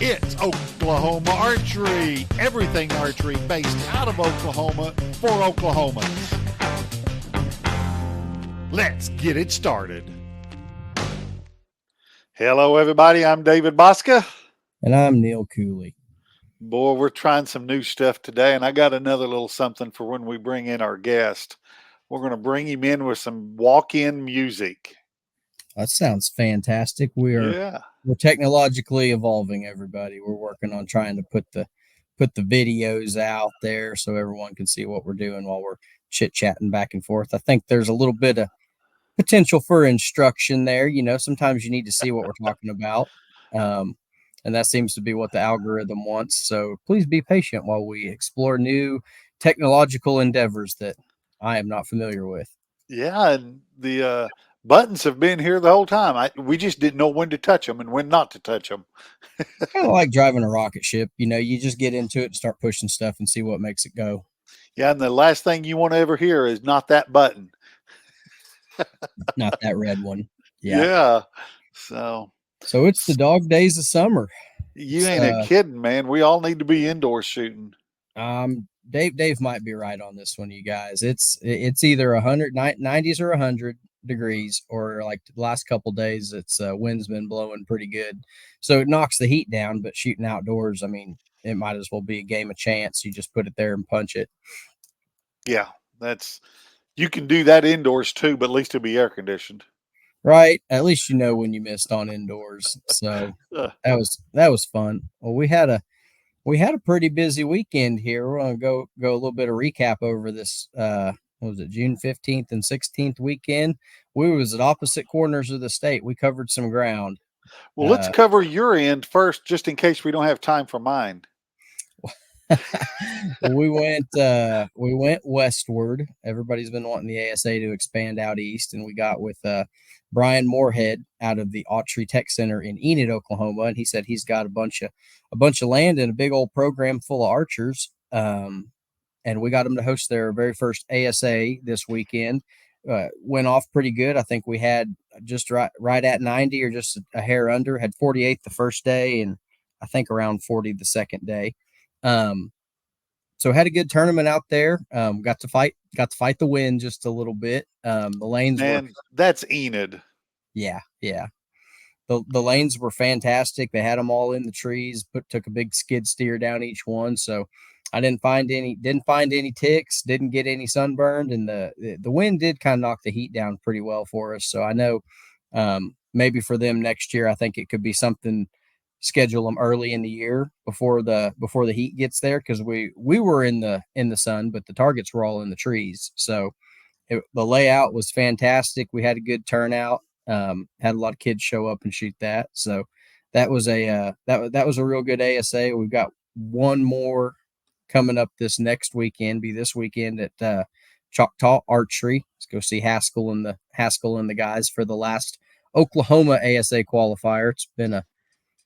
It's Oklahoma Archery. Everything archery based out of Oklahoma for Oklahomans. Let's get it started. Hello, everybody. I'm David Bosca. And I'm Neil Cooley. Boy, we're trying some new stuff today, and I got another little something for when we bring in our guest. We're going to bring him in with some walk-in music. That sounds fantastic. We're technologically evolving, everybody. We're working on trying to put the videos out there so everyone can see what we're doing while we're chit-chatting back and forth. I think there's a little bit of potential for instruction there. You know, sometimes you need to see what we're talking about. And that seems to be what the algorithm wants. So please be patient while we explore new technological endeavors that I am not familiar with. Yeah, and the buttons have been here the whole time. We just didn't know when to touch them and when not to touch them. Kind of like driving a rocket ship. You know, you just get into it and start pushing stuff and see what makes it go. Yeah, and the last thing you want to ever hear is not that button. Not that red one. Yeah. So it's the dog days of summer. You ain't kidding, man. We all need to be indoor shooting. Dave might be right on this one, you guys. It's either 90s or 100 degrees, or like the last couple days, it's wind's been blowing pretty good, so it knocks the heat down. But shooting outdoors, I mean, it might as well be a game of chance. You just put it there and punch it. Yeah, you can do that indoors too, but at least it'll be air conditioned. Right. At least you know when you missed on indoors. So that was fun. Well, we had a pretty busy weekend here. We're gonna go a little bit of recap over this what was it, June 15th and 16th weekend. We was at opposite corners of the state. We covered some ground. Well, let's cover your end first, just in case we don't have time for mine. we went westward. Everybody's been wanting the ASA to expand out east, and we got with Brian Moorhead out of the Archery Tech Center in Enid, Oklahoma, and he said he's got a bunch of land and a big old program full of archers. And we got them to host their very first ASA this weekend. Went off pretty good. I think we had just right at 90 or just a hair under. Had 48 the first day, and I think around 40 the second day. So had a good tournament out there. Got to fight the wind just a little bit. The lanes that's Enid. Yeah. The lanes were fantastic. They had them all in the trees. Took a big skid steer down each one. So I didn't find any ticks. Didn't get any sunburned, and the wind did kind of knock the heat down pretty well for us. So I know maybe for them next year, I think it could be something. Schedule them early in the year before the heat gets there, because we were in the sun, but the targets were all in the trees. So the layout was fantastic. We had a good turnout. Had a lot of kids show up and shoot that. So that was a that was a real good ASA. We've got one more coming up this next weekend. Be this weekend at Choctaw Archery. Let's go see Haskell and the guys for the last Oklahoma ASA qualifier. It's been a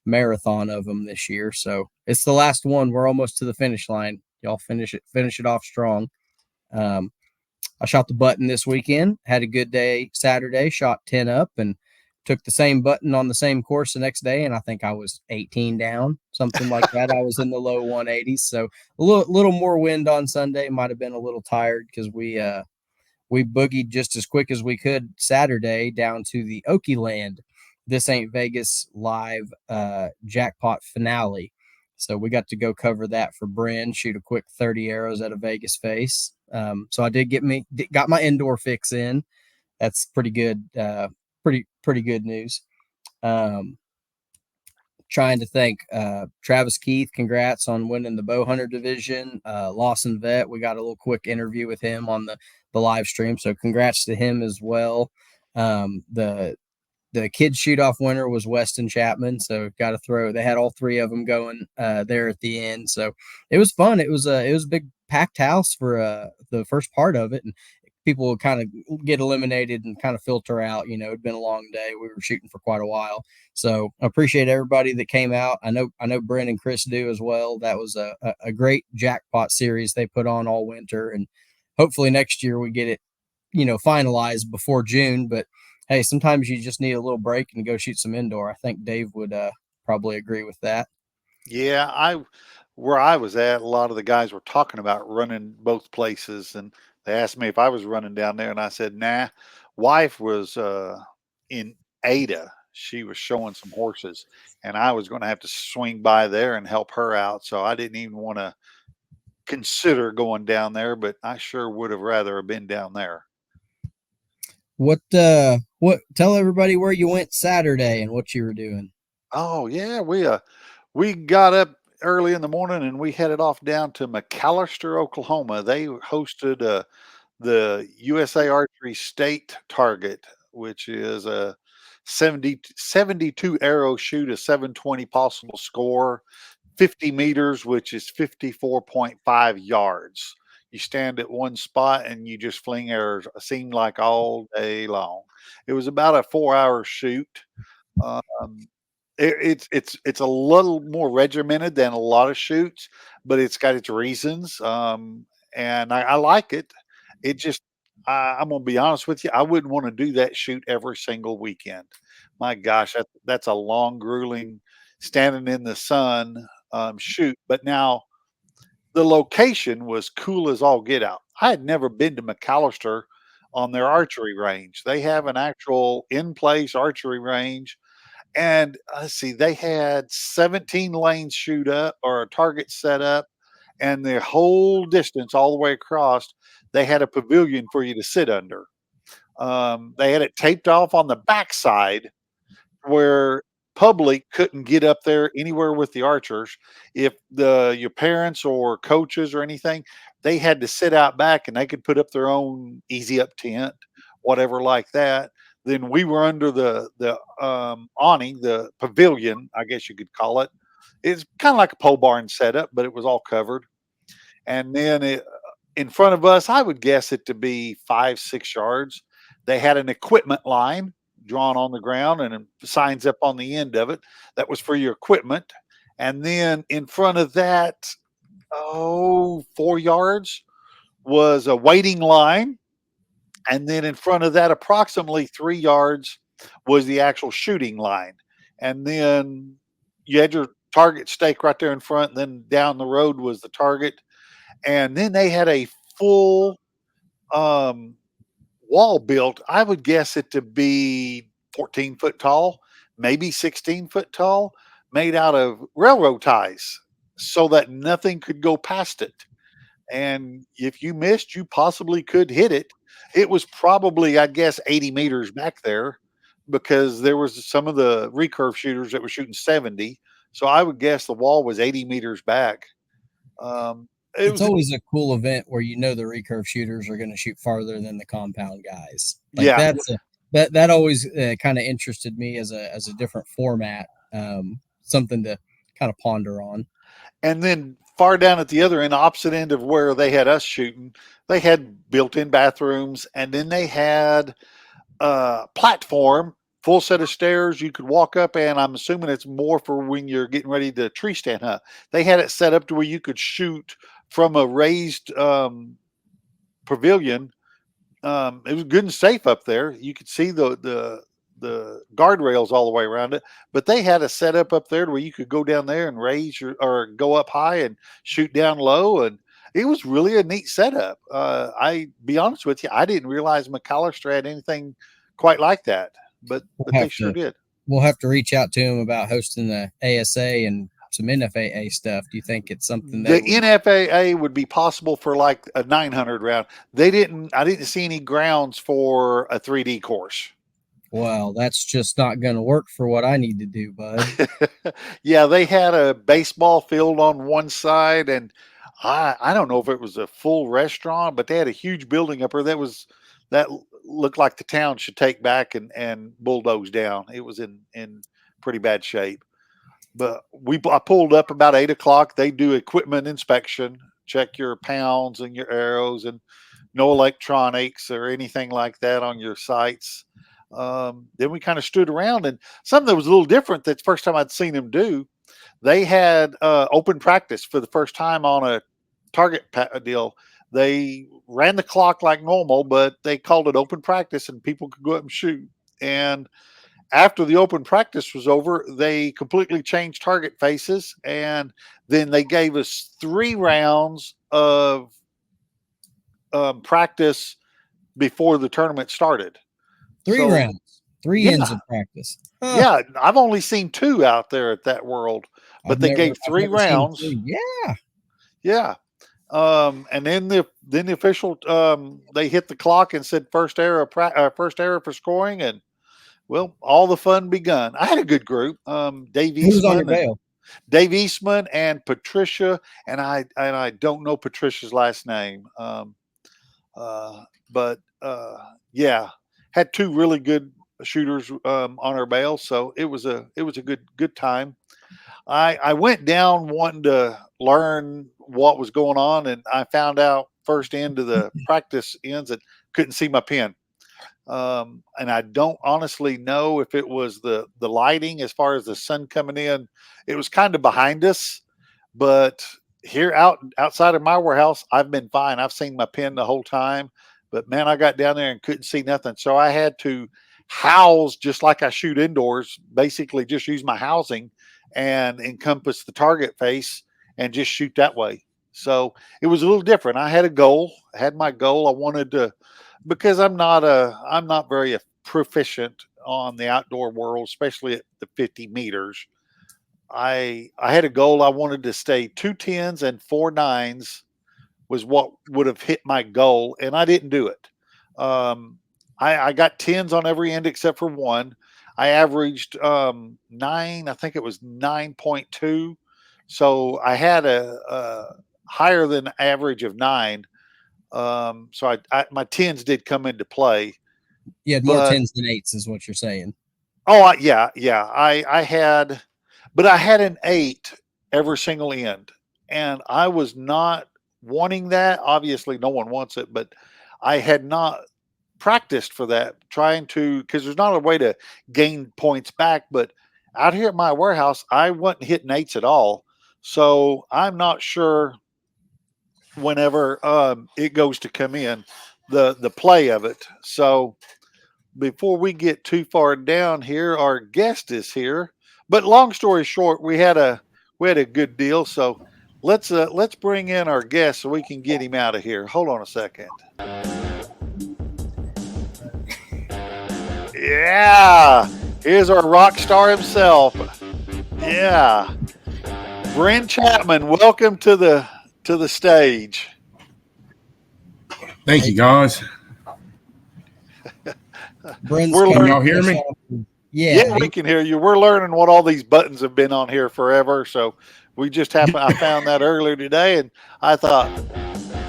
marathon of them this year, so it's the last one. We're almost to the finish line. Y'all finish it off strong. I shot the button this weekend, had a good day Saturday, shot 10 up, and took the same button on the same course the next day, and I think I was 18 down, something like that. I was in the low 180s, so a little more wind on Sunday. Might have been a little tired because we boogied just as quick as we could Saturday down to the Okie-Land This Ain't Vegas live jackpot finale. So we got to go cover that for Bryn, shoot a quick 30 arrows at a Vegas face. So I got my indoor fix in. That's pretty good. Pretty good news. Trying to thank Travis Keith. Congrats on winning the Bowhunter division. Lawson Vet, we got a little quick interview with him on the live stream. So congrats to him as well. The kids shoot off winner was Weston Chapman. So they had all three of them going there at the end. So it was fun. It was a big packed house for the first part of it. And people would kind of get eliminated and kind of filter out. You know, it'd been a long day. We were shooting for quite a while. So I appreciate everybody that came out. I know Bryn and Chris do as well. That was a great jackpot series they put on all winter. And hopefully next year we get it, finalized before June. But hey, sometimes you just need a little break and go shoot some indoor. I think Dave would probably agree with that. Yeah, where I was at, a lot of the guys were talking about running both places, and they asked me if I was running down there, and I said, "Nah." Wife was in Ada. She was showing some horses, and I was going to have to swing by there and help her out, so I didn't even want to consider going down there, but I sure would have rather have been down there. What tell everybody where you went Saturday and what you were doing. Oh yeah, we got up early in the morning and we headed off down to McAllister, Oklahoma. They hosted the USA Archery State Target, which is a 72 arrow shoot, a 720 possible score, 50 meters, which is 54.5 yards. You stand at one spot and you just fling arrows, seemed like all day long. It was about a 4 hour shoot. Um, it's a little more regimented than a lot of shoots, but it's got its reasons, and I like it. It just I'm gonna be honest with you, I wouldn't want to do that shoot every single weekend. My gosh, that's a long, grueling, standing in the sun shoot. But now the location was cool as all get out. I had never been to McAllister on their archery range. They have an actual in place archery range and let's see, they had 17 lanes shoot up or a target set up, and the whole distance all the way across, they had a pavilion for you to sit under. They had it taped off on the backside where public couldn't get up there anywhere with the archers. If the your parents or coaches or anything, they had to sit out back and they could put up their own easy up tent, whatever like that. Then we were under the awning, the pavilion, I guess you could call it. It's kind of like a pole barn setup, but it was all covered. And then in front of us, I would guess it to be 5, 6 yards. They had an equipment line drawn on the ground and signs up on the end of it. That was for your equipment. And then in front of that, 4 yards was a waiting line. And then in front of that, approximately 3 yards was the actual shooting line. And then you had your target stake right there in front. And then down the road was the target. And then they had a full um, wall built. I would guess it to be 14 foot tall, maybe 16 foot tall, made out of railroad ties so that nothing could go past it. And if you missed, you possibly could hit it. It was probably, I guess, 80 meters back there because there was some of the recurve shooters that were shooting 70. So I would guess the wall was 80 meters back. It It's was, always a cool event where you know the recurve shooters are going to shoot farther than the compound guys. Like yeah. that always kind of interested me as a different format, something to kind of ponder on. And then far down at the other end, opposite end of where they had us shooting, they had built-in bathrooms, and then they had a platform, full set of stairs you could walk up, and I'm assuming it's more for when you're getting ready to tree stand hunt. They had it set up to where you could shoot from a raised pavilion. It was good and safe up there. You could see the guardrails all the way around it, but they had a setup up there where you could go down there and raise your or go up high and shoot down low, and it was really a neat setup. I be honest with you, I didn't realize McAllister had anything quite like that, but We'll they have sure to did. we'll have to reach out to him about hosting the ASA and some NFAA stuff. Do you think it's something they The would? NFAA would be possible for like a 900 round. They didn't. I didn't see any grounds for a 3D course. Well, that's just not going to work for what I need to do, bud. Yeah, they had a baseball field on one side, and I don't know if it was a full restaurant, but they had a huge building up there that looked like the town should take back and bulldoze down. It was in pretty bad shape. But I pulled up about 8 o'clock. They do equipment inspection, check your pounds and your arrows, and no electronics or anything like that on your sights. Then we kind of stood around, and something that was a little different. That's the first time I'd seen them do. They had open practice for the first time on a target deal. They ran the clock like normal, but they called it open practice, and people could go up and shoot. And after the open practice was over, they completely changed target faces, and then they gave us 3 rounds of practice before the tournament started. 3 So rounds, 3 ends yeah, of practice. Huh. yeah, I've only seen 2 out there at that World, but they gave I've 3 never seen rounds. 3. Yeah. Yeah. And then the official they hit the clock and said first error for scoring, and well, all the fun begun. I had a good group. Who was on your bail? Dave Eastman and Patricia, and I don't know Patricia's last name. Uh, but yeah, had 2 really good shooters on our bail, so it was a good time. I went down wanting to learn what was going on, and I found out first end of the practice ends that couldn't see my pen. And I don't honestly know if it was the lighting as far as the sun coming in. It was kind of behind us, but here outside of my warehouse, I've been fine. I've seen my pen the whole time, but man, I got down there and couldn't see nothing. So I had to house just like I shoot indoors, basically just use my housing and encompass the target face and just shoot that way. So it was a little different. I had a goal, I had my goal. I wanted to, because I'm not very proficient on the outdoor world, especially at the 50 meters. I had a goal. I wanted to stay 2 10s and 4 9s was what would have hit my goal, and I didn't do it. I got 10s on every end except for one. I averaged 9. I think it was 9.2. So I had a higher than average of 9. So my 10s did come into play, You had more but 10s than 8s, is what you're saying. yeah. I had, but I had an 8 every single end, and I was not wanting that. Obviously, no one wants it, but I had not practiced for that, trying to, because there's not a way to gain points back. But out here at my warehouse, I wasn't hitting 8s at all, so I'm not sure whenever it goes to come in the play of it. So before we get too far down here, our guest is here. But long story short, we had a good deal. So let's bring in our guest so we can get him out of here. Hold on a second. Yeah, here's our rock star himself. Yeah, Bryn Chapman, welcome to the stage. Thank you, guys. Bryn's We're Can coming learning. y'all hear fresh me? off. Yeah, Yeah, we can hear you. We're learning what all these buttons have been on here forever. So we just happened. I found that earlier today, and I thought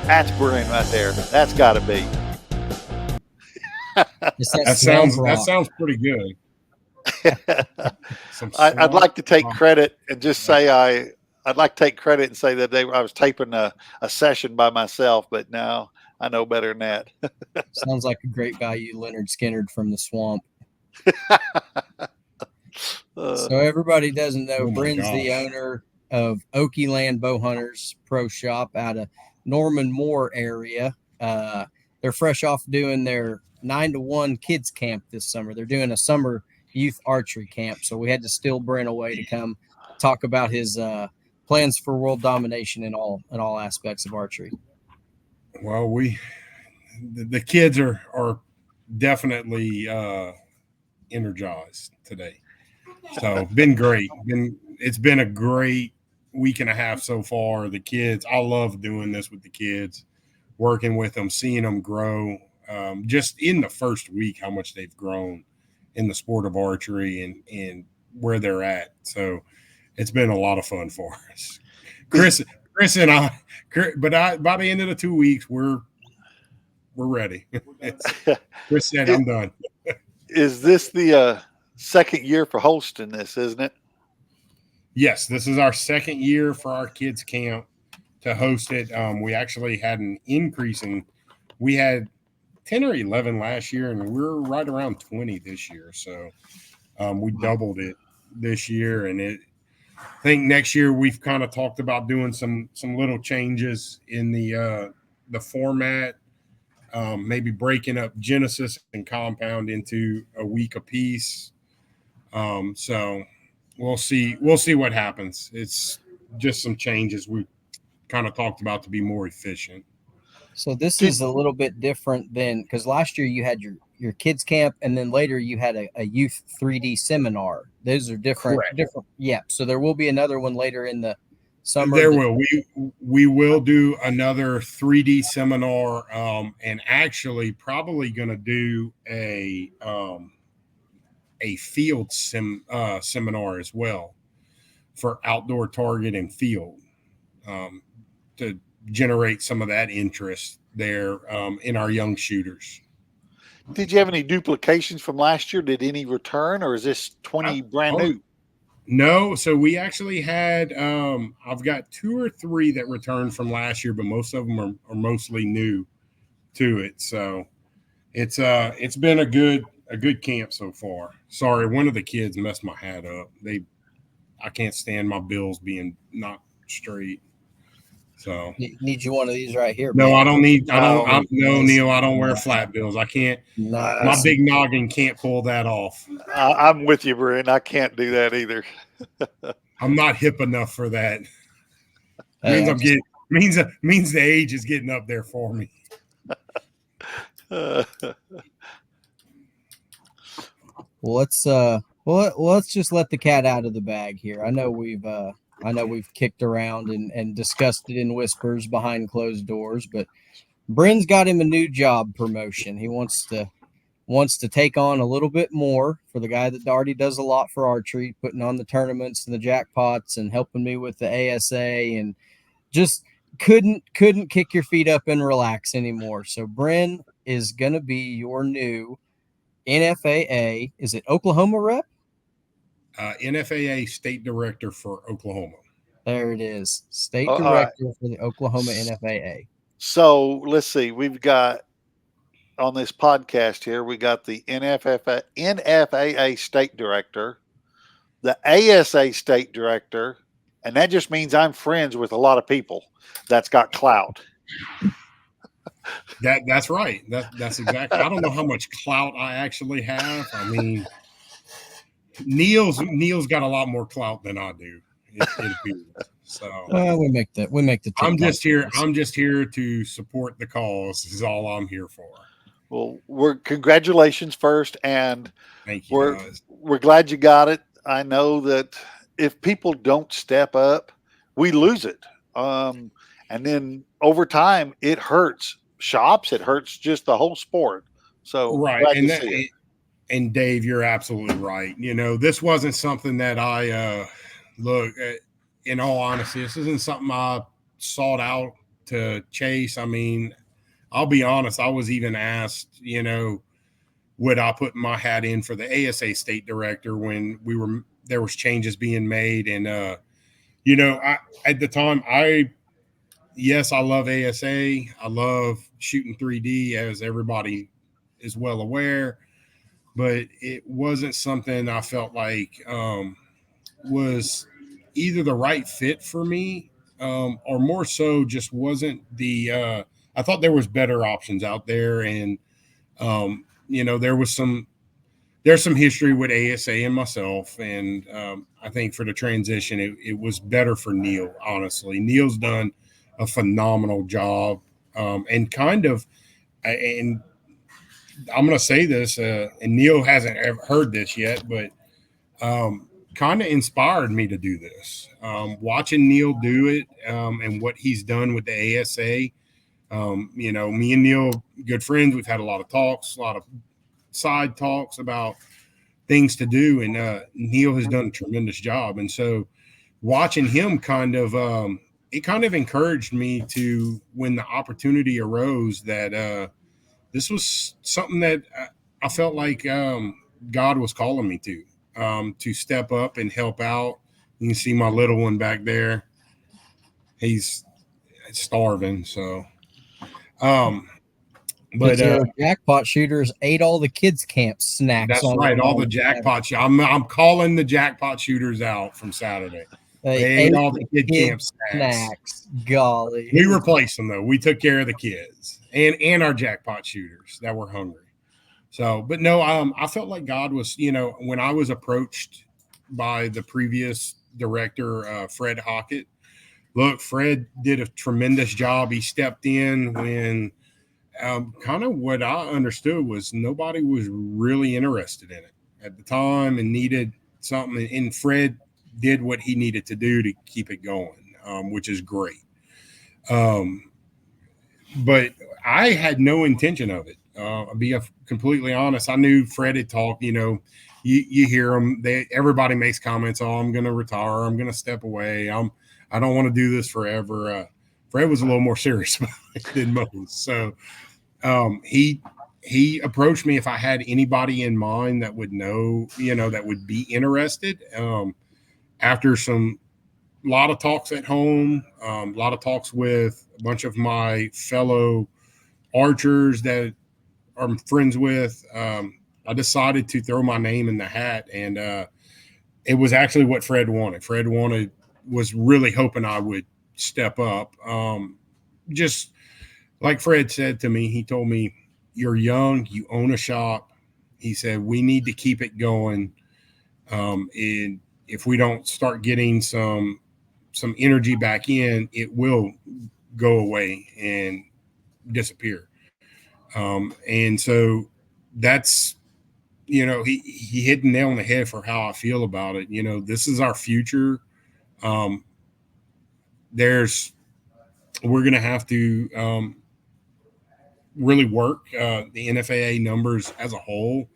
that's Bryn right there. That's got to be. it's that That swamp rock. sounds pretty good. Some I'd swamp like to take rock. credit and just say I'd like to take credit and say that I was taping a session by myself, but now I know better than that. Sounds like a great value Leonard Skinner from the swamp. Uh, So everybody doesn't know, Oh my Bryn's the gosh. owner of Okie-Land Bowhunters Pro Shop out of Norman Moore area. They're fresh off doing their 9-to-1 kids camp this summer. They're doing a summer youth archery camp. So we had to steal Bryn away to come talk about his plans for world domination in all aspects of archery. Well, the kids are definitely energized today. So been great. It's been a great week and a half so far. The kids, I love doing this with the kids, working with them, seeing them grow. Just in the first week, how much they've grown in the sport of archery and where they're at. So it's been a lot of fun for us. Chris and I, but by the end of the 2 weeks, we're ready. Chris said, is, "I'm done." is this the second year for hosting this, isn't it? Yes, this is our second year for our kids camp to host it. We actually had an increase in. We had 10 or 11 last year, and we're right around 20 this year. So we doubled it this year, and I think next year we've kind of talked about doing some little changes in the format, maybe breaking up Genesis and Compound into a week apiece. So we'll see what happens. It's just some changes we kind of talked about to be more efficient. So this is a little bit different than, because last year you had your kids camp, and then later you had a youth 3D seminar. Those are different. Correct. Different. Yeah. So there will be another one later in the summer. There will. We will do another 3D seminar, and actually probably going to do a field seminar as well for outdoor target and field, to generate some of that interest there in our young shooters. Did you have any duplications from last year? Did any return, or is this 20 brand new? No. So we actually had, I've got 2 or 3 that returned from last year, but most of them are mostly new to it. So it's been a good camp so far. Sorry, one of the kids messed my hat up. I can't stand my bills being not straight. So need you one of these right here. No, man. I don't need. No, Neil. I don't wear flat bills. I can't. My big noggin can't pull that off. I'm with you, Bryn. I can't do that either. I'm not hip enough for that. Means the age is getting up there for me. Let's just let the cat out of the bag here. I know we've kicked around and discussed it in whispers behind closed doors, but Bryn's got him a new job promotion. He wants to take on a little bit more for the guy that already does a lot for archery, putting on the tournaments and the jackpots and helping me with the ASA, and just couldn't kick your feet up and relax anymore. So Bryn is going to be your new NFAA. Is it Oklahoma rep? NFAA state director for Oklahoma. There it is. State director for the Oklahoma NFAA. So let's see. We've got on this podcast here, we got the NFAA state director, the ASA state director, and that just means I'm friends with a lot of people that's got clout. That's right. That's exactly. I don't know how much clout I actually have. I mean, Neil's got a lot more clout than I do. It appears. So we make the. I'm just here to support the cause. Is all I'm here for. Well, congratulations first, and thank you. We're glad you got it. I know that if people don't step up, we lose it. And then over time, it hurts shops. It hurts just the whole sport. So right, and Dave, you're absolutely right. You know, this wasn't something that I look. In all honesty, this isn't something I sought out to chase. I mean, I'll be honest. I was even asked, you know, would I put my hat in for the ASA state director when there was changes being made, and you know, at the time, I love ASA. I love shooting 3D, as everybody is well aware, but it wasn't something I felt like was either the right fit for me, or more so just wasn't the I thought there was better options out there, and you know, there's some history with ASA and myself, and I think for the transition it was better for Neil. Honestly, Neil's done a phenomenal job, and and I'm going to say this, and Neil hasn't ever heard this yet, but kind of inspired me to do this. Watching Neil do it, and what he's done with the ASA. You know, me and Neil, good friends. We've had a lot of talks, a lot of side talks about things to do, and Neil has done a tremendous job. And so watching him it kind of encouraged me to, when the opportunity arose, that this was something that I felt like God was calling me to step up and help out. You can see my little one back there. He's starving. So, but jackpot shooters ate all the kids' camp snacks. That's right. All the jackpot. I'm calling the jackpot shooters out from Saturday. They ate all the kid camp snacks. Golly. We replaced them though. We took care of the kids and our jackpot shooters that were hungry. So, but no, I felt like God was, when I was approached by the previous director, Fred Hockett. Look, Fred did a tremendous job. He stepped in when kind of what I understood was nobody was really interested in it at the time and needed something. And Fred did what he needed to do to keep it going, which is great. But I had no intention of it. I'll be completely honest. I knew Fred had talked, you hear him. Everybody makes comments. Oh, I'm going to retire. I'm going to step away. I don't want to do this forever. Fred was a little more serious about it than most. So he approached me if I had anybody in mind that would know, that would be interested. After a lot of talks at home, a lot of talks with a bunch of my fellow archers that I'm friends with, I decided to throw my name in the hat, and it was actually what Fred wanted. Fred was really hoping I would step up. Just like Fred said to me, he told me, "You're young, you own a shop." He said, "We need to keep it going, and if we don't start getting some energy back in, it will go away and disappear." And so that's, he hit the nail on the head for how I feel about it. This is our future. We're going to have to really work. The NFAA numbers as a whole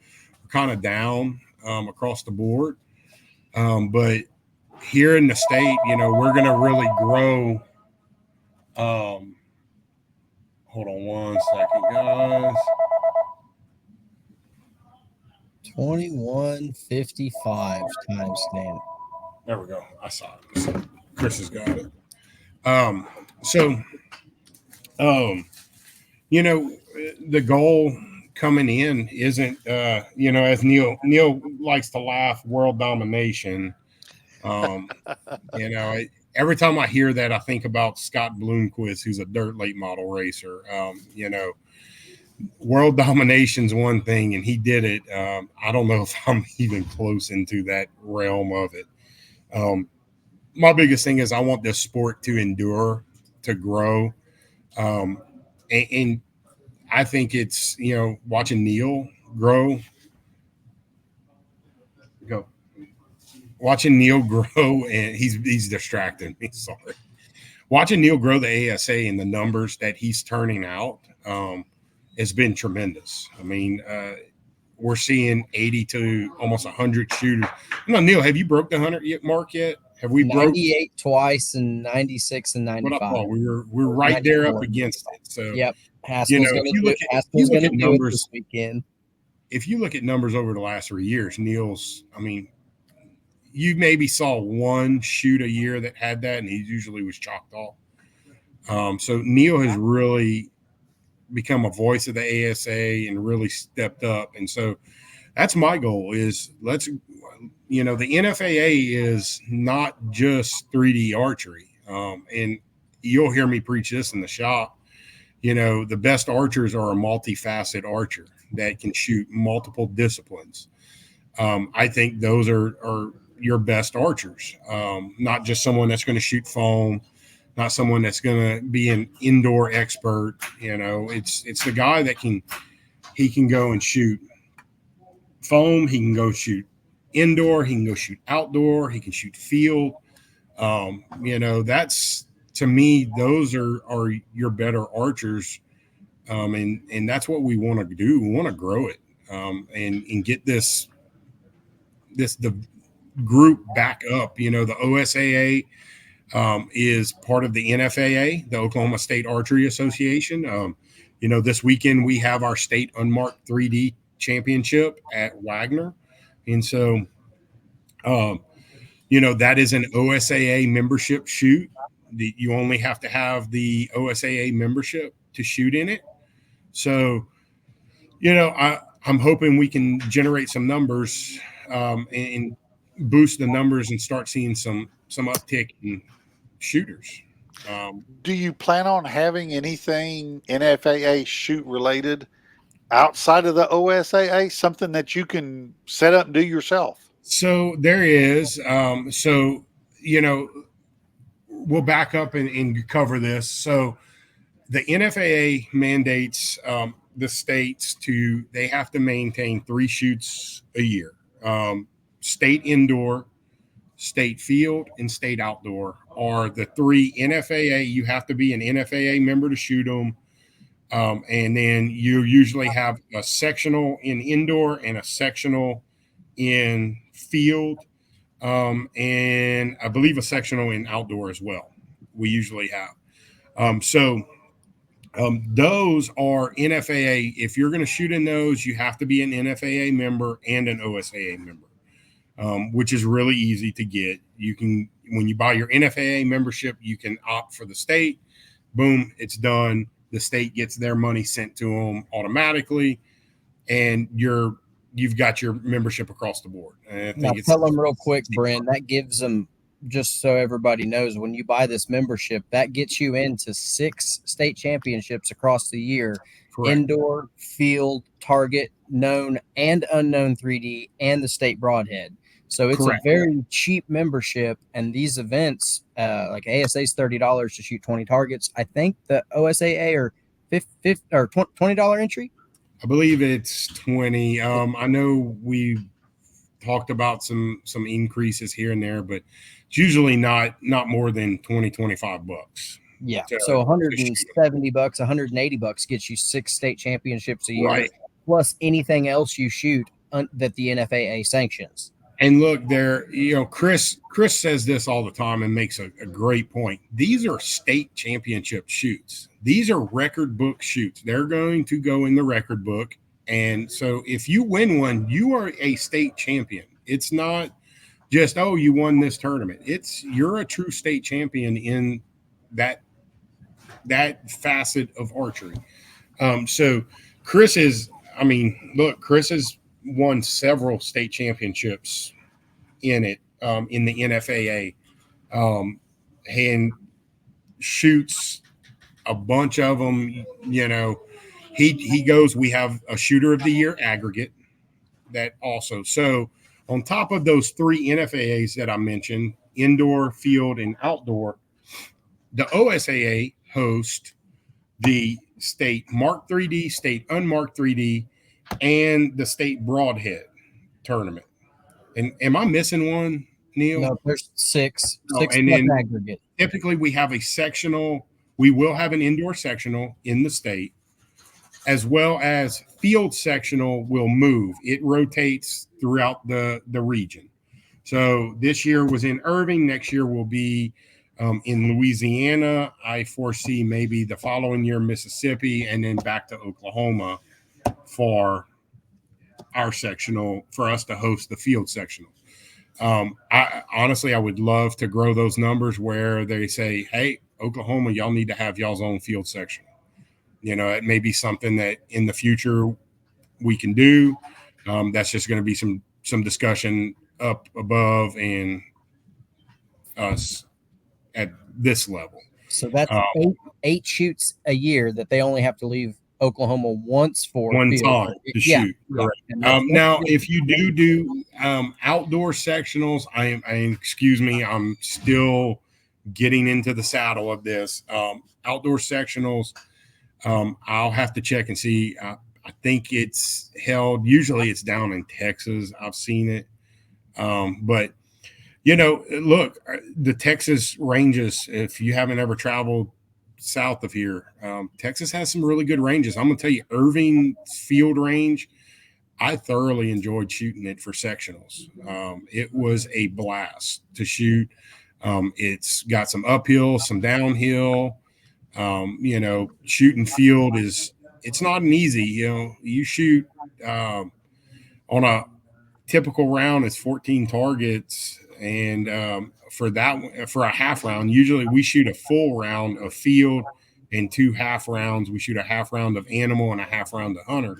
are kind of down across the board. But here in the state, we're going to really grow. Hold on one second, guys. 2155 timestamp. There we go. I saw it. So Chris has got it. So, the goal coming in isn't, as Neil likes to laugh, world domination. Every time I hear that, I think about Scott Bloomquist, who's a dirt late model racer. World domination's one thing, and he did it. I don't know if I'm even close into that realm of it. My biggest thing is I want this sport to endure, to grow. And I think it's, watching Neil grow. Watching Neil grow, and he's distracting me. Sorry. Watching Neil grow the ASA and the numbers that he's turning out has been tremendous. I mean, we're seeing 80 to almost 100 shooters. No, Neil, have you broke the 100 mark yet? Have we 98 twice and 96 and 95? We're right there up against it. So yep, Haskell's going to do it this weekend. If you look at numbers over the last 3 years, Neil's, I mean, you maybe saw one shoot a year that had that, and he usually was chalked off. So Neil has really become a voice of the ASA and really stepped up. And so that's my goal is the NFAA is not just 3D archery. And you'll hear me preach this in the shop. The best archers are a multifaceted archer that can shoot multiple disciplines. I think those are your best archers, not just someone that's going to shoot foam, not someone that's going to be an indoor expert. It's the guy that can go and shoot foam. He can go shoot indoor. He can go shoot outdoor. He can shoot field. That's, to me, those are your better archers. And that's what we want to do. We want to grow it and get the group back up. The OSAA is part of the NFAA, the Oklahoma State Archery Association. This weekend we have our state unmarked 3D championship at Wagner. And so, that is an OSAA membership shoot. You only have to have the OSAA membership to shoot in it. So, I'm hoping we can generate some numbers and boost the numbers and start seeing some uptick in shooters. Do you plan on having anything NFAA shoot related outside of the OSAA, something that you can set up and do yourself? So there is. So, you know, we'll back up and cover this. So the NFAA mandates the states they have to maintain 3 shoots a year. State indoor, state field, and state outdoor are the 3 NFAA. You have to be an NFAA member to shoot them. And then you usually have a sectional in indoor and a sectional in field, and I believe a sectional in outdoor as well. We usually have. Those are NFAA. If you're going to shoot in those, you have to be an NFAA member and an OSAA member, which is really easy to get. You can, when you buy your NFAA membership, you can opt for the state. Boom, it's done. The state gets their money sent to them automatically, and you've got your membership across the board. And I think Now, tell them real quick, Bryn, that gives them, just so everybody knows, when you buy this membership, that gets you into 6 state championships across the year. Correct. Indoor, field, target, known and unknown 3D, and the state broadhead. So it's Correct. a very cheap membership, and these events, like ASA is $30 to shoot 20 targets. I think the OSAA are $20 entry. I believe it's 20. I know we talked about some increases here and there, but it's usually not more than $20-$25. Yeah. So $170, $180 gets you 6 state championships a year, right, plus anything else you shoot that the NFAA sanctions. And look, there, you know, Chris says this all the time and makes a great point. These are state championship shoots. These are record book shoots. They're going to go in the record book. And so if you win one, you are a state champion. It's not just, oh, you won this tournament. You're a true state champion in that facet of archery. So Chris has won several state championships in it, in the NFAA, and shoots a bunch of them. You know, he goes, we have a shooter of the year aggregate that also. So on top of those 3 NFAAs that I mentioned, indoor, field, and outdoor, the OSAA hosts the state marked 3D, state unmarked 3D, and the state broadhead tournament. And am I missing one, Neil? No, there's 6. No, 6 and plus then aggregate. Typically we have a sectional. We will have an indoor sectional in the state, as well as field sectional will move. It rotates throughout the region. So this year was in Irving. Next year will be in Louisiana. I foresee maybe the following year Mississippi, and then back to Oklahoma for our sectional, for us to host the field sectional. I honestly would love to grow those numbers where they say, hey, Oklahoma, y'all need to have y'all's own field sectional. You know, it may be something that in the future we can do. That's just going to be some discussion up above and us at this level. So that's 8 shoots a year that they only have to leave Oklahoma once for one field. time to shoot. Correct. Now, if you do outdoor sectionals, excuse me, I'm still getting into the saddle of this. Outdoor sectionals, I'll have to check and see. I think it's held. Usually, it's down in Texas. I've seen it, but you know, look, the Texas ranges. If you haven't ever traveled south of here, Texas has some really good ranges. I'm gonna tell you, Irving field range, I thoroughly enjoyed shooting it for sectionals. It was a blast to shoot. It's got some uphill, some downhill. You know, shooting field it's not an easy. You know, you shoot on a typical round, it's 14 targets. And for a half round, usually we shoot a full round of field and 2 half rounds. We shoot a half round of animal and a half round of hunter.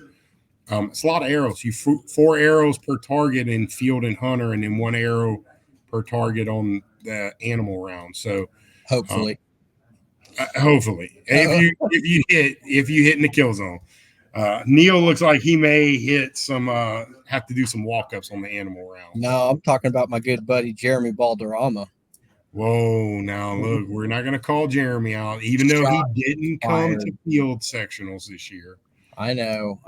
It's a lot of arrows. You 4 arrows per target in field and hunter, and then 1 arrow per target on the animal round. So hopefully, if you hit in the kill zone. Neil looks like he may hit some, have to do some walk-ups on the animal round. No, I'm talking about my good buddy Jeremy Balderrama. Whoa, now look, we're not going to call Jeremy out, even though he didn't come to field sectionals this year. I know,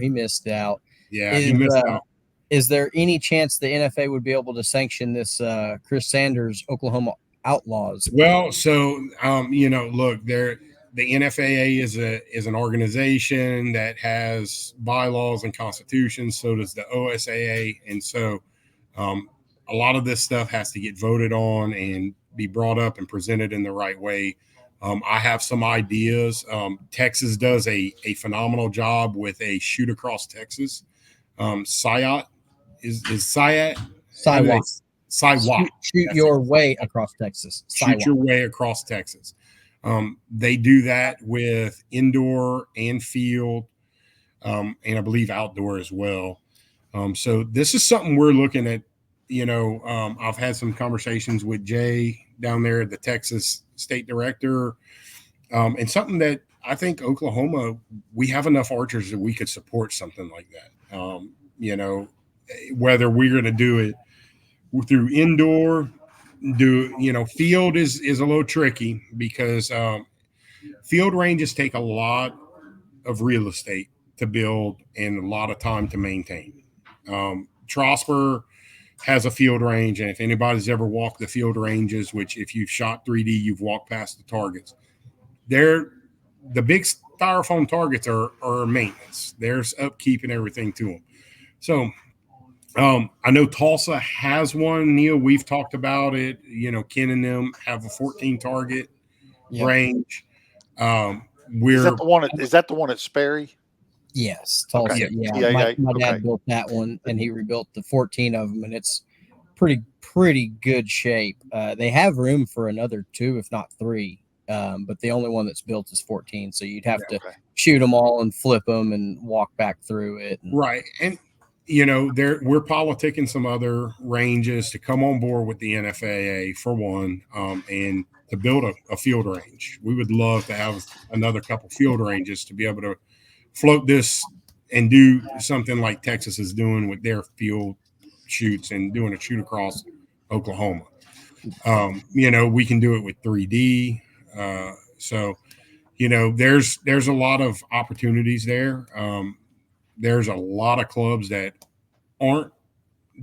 he missed out. Yeah, he missed out. Is there any chance the NFA would be able to sanction this Chris Sanders Oklahoma Outlaws? Well, so look, the NFAA is an organization that has bylaws and constitutions. So does the OSAA, and so a lot of this stuff has to get voted on and be brought up and presented in the right way. I have some ideas. Texas does a phenomenal job with a shoot across Texas. SIAT is SIAT. SIWAT. Shoot your way across Texas. Shoot your way across Texas. They do that with indoor and field, and I believe outdoor as well. So this is something we're looking at. I've had some conversations with Jay down there, the Texas state director, and something that I think Oklahoma, we have enough archers that we could support something like that. Whether we're going to do it through indoor, field is a little tricky because field ranges take a lot of real estate to build and a lot of time to maintain. Trosper has a field range, and if anybody's ever walked the field ranges, which if you've shot 3D, you've walked past the targets, the big styrofoam targets are maintenance. There's upkeep and everything to them. So I know Tulsa has one. Neil, we've talked about it. Ken and them have a 14 target range. Is that the one at Sperry? Yes, Tulsa. Okay. Yeah, my dad built that one, and he rebuilt the 14 of them, and it's pretty good shape. They have room for another 2, if not 3, but the only one that's built is 14. So you'd have to shoot them all and flip them and walk back through it. Right, and we're politicking some other ranges to come on board with the NFAA for one, and to build a field range. We would love to have another couple field ranges to be able to float this and do something like Texas is doing with their field shoots and doing a shoot across Oklahoma. We can do it with 3D. So there's a lot of opportunities there. There's a lot of clubs that aren't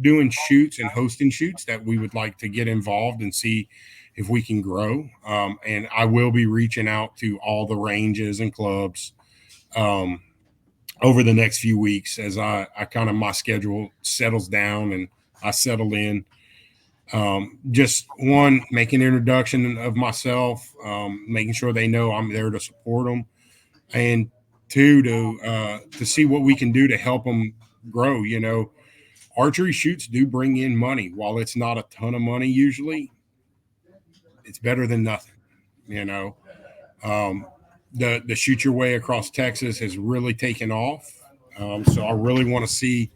doing shoots and hosting shoots that we would like to get involved and see if we can grow. And I will be reaching out to all the ranges and clubs over the next few weeks as I kind of my schedule settles down and I settle in. Just one, make an introduction of myself, making sure they know I'm there to support them, and 2, to see what we can do to help them grow. Archery shoots do bring in money. While it's not a ton of money usually, it's better than nothing. The shoot your way across Texas has really taken off. So I really want to see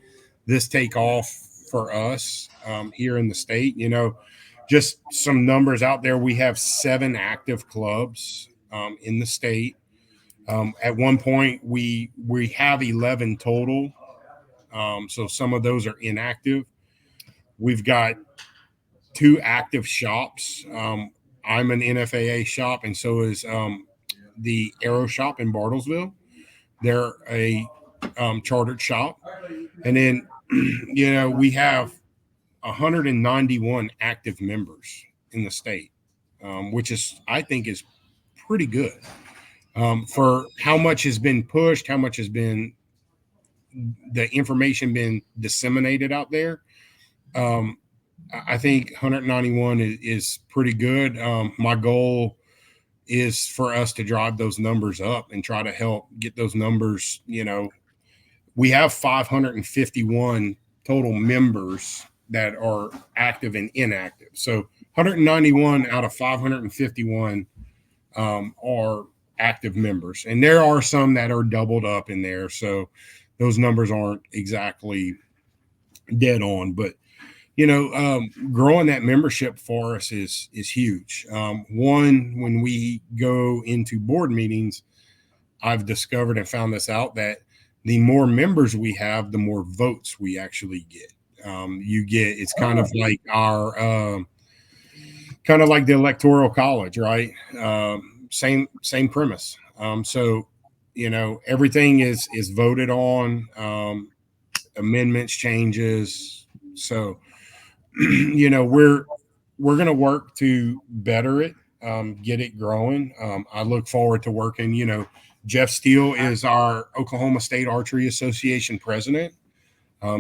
this take off for us here in the state. Just some numbers out there. We have 7 active clubs in the state. At one point, we have 11 total. So some of those are inactive. We've got 2 active shops. I'm an NFAA shop, and so is the Arrow shop in Bartlesville. They're a chartered shop. And then, we have 191 active members in the state, which I think is pretty good for how much has been pushed, how much has been the information been disseminated out there. I think 191 is pretty good. My goal is for us to drive those numbers up and try to help get those numbers. We have 551 total members that are active and inactive. So 191 out of 551 are active members. And there are some that are doubled up in there. So those numbers aren't exactly dead on, but growing that membership for us is huge. One, when we go into board meetings, I've discovered and found this out that the more members we have, the more votes we actually get. It's kind of like kind of like the electoral college, right? Same premise. So everything is voted on, amendments, changes. So we're going to work to better it, get it growing. I look forward to working. Jeff Steele is our Oklahoma State Archery Association president.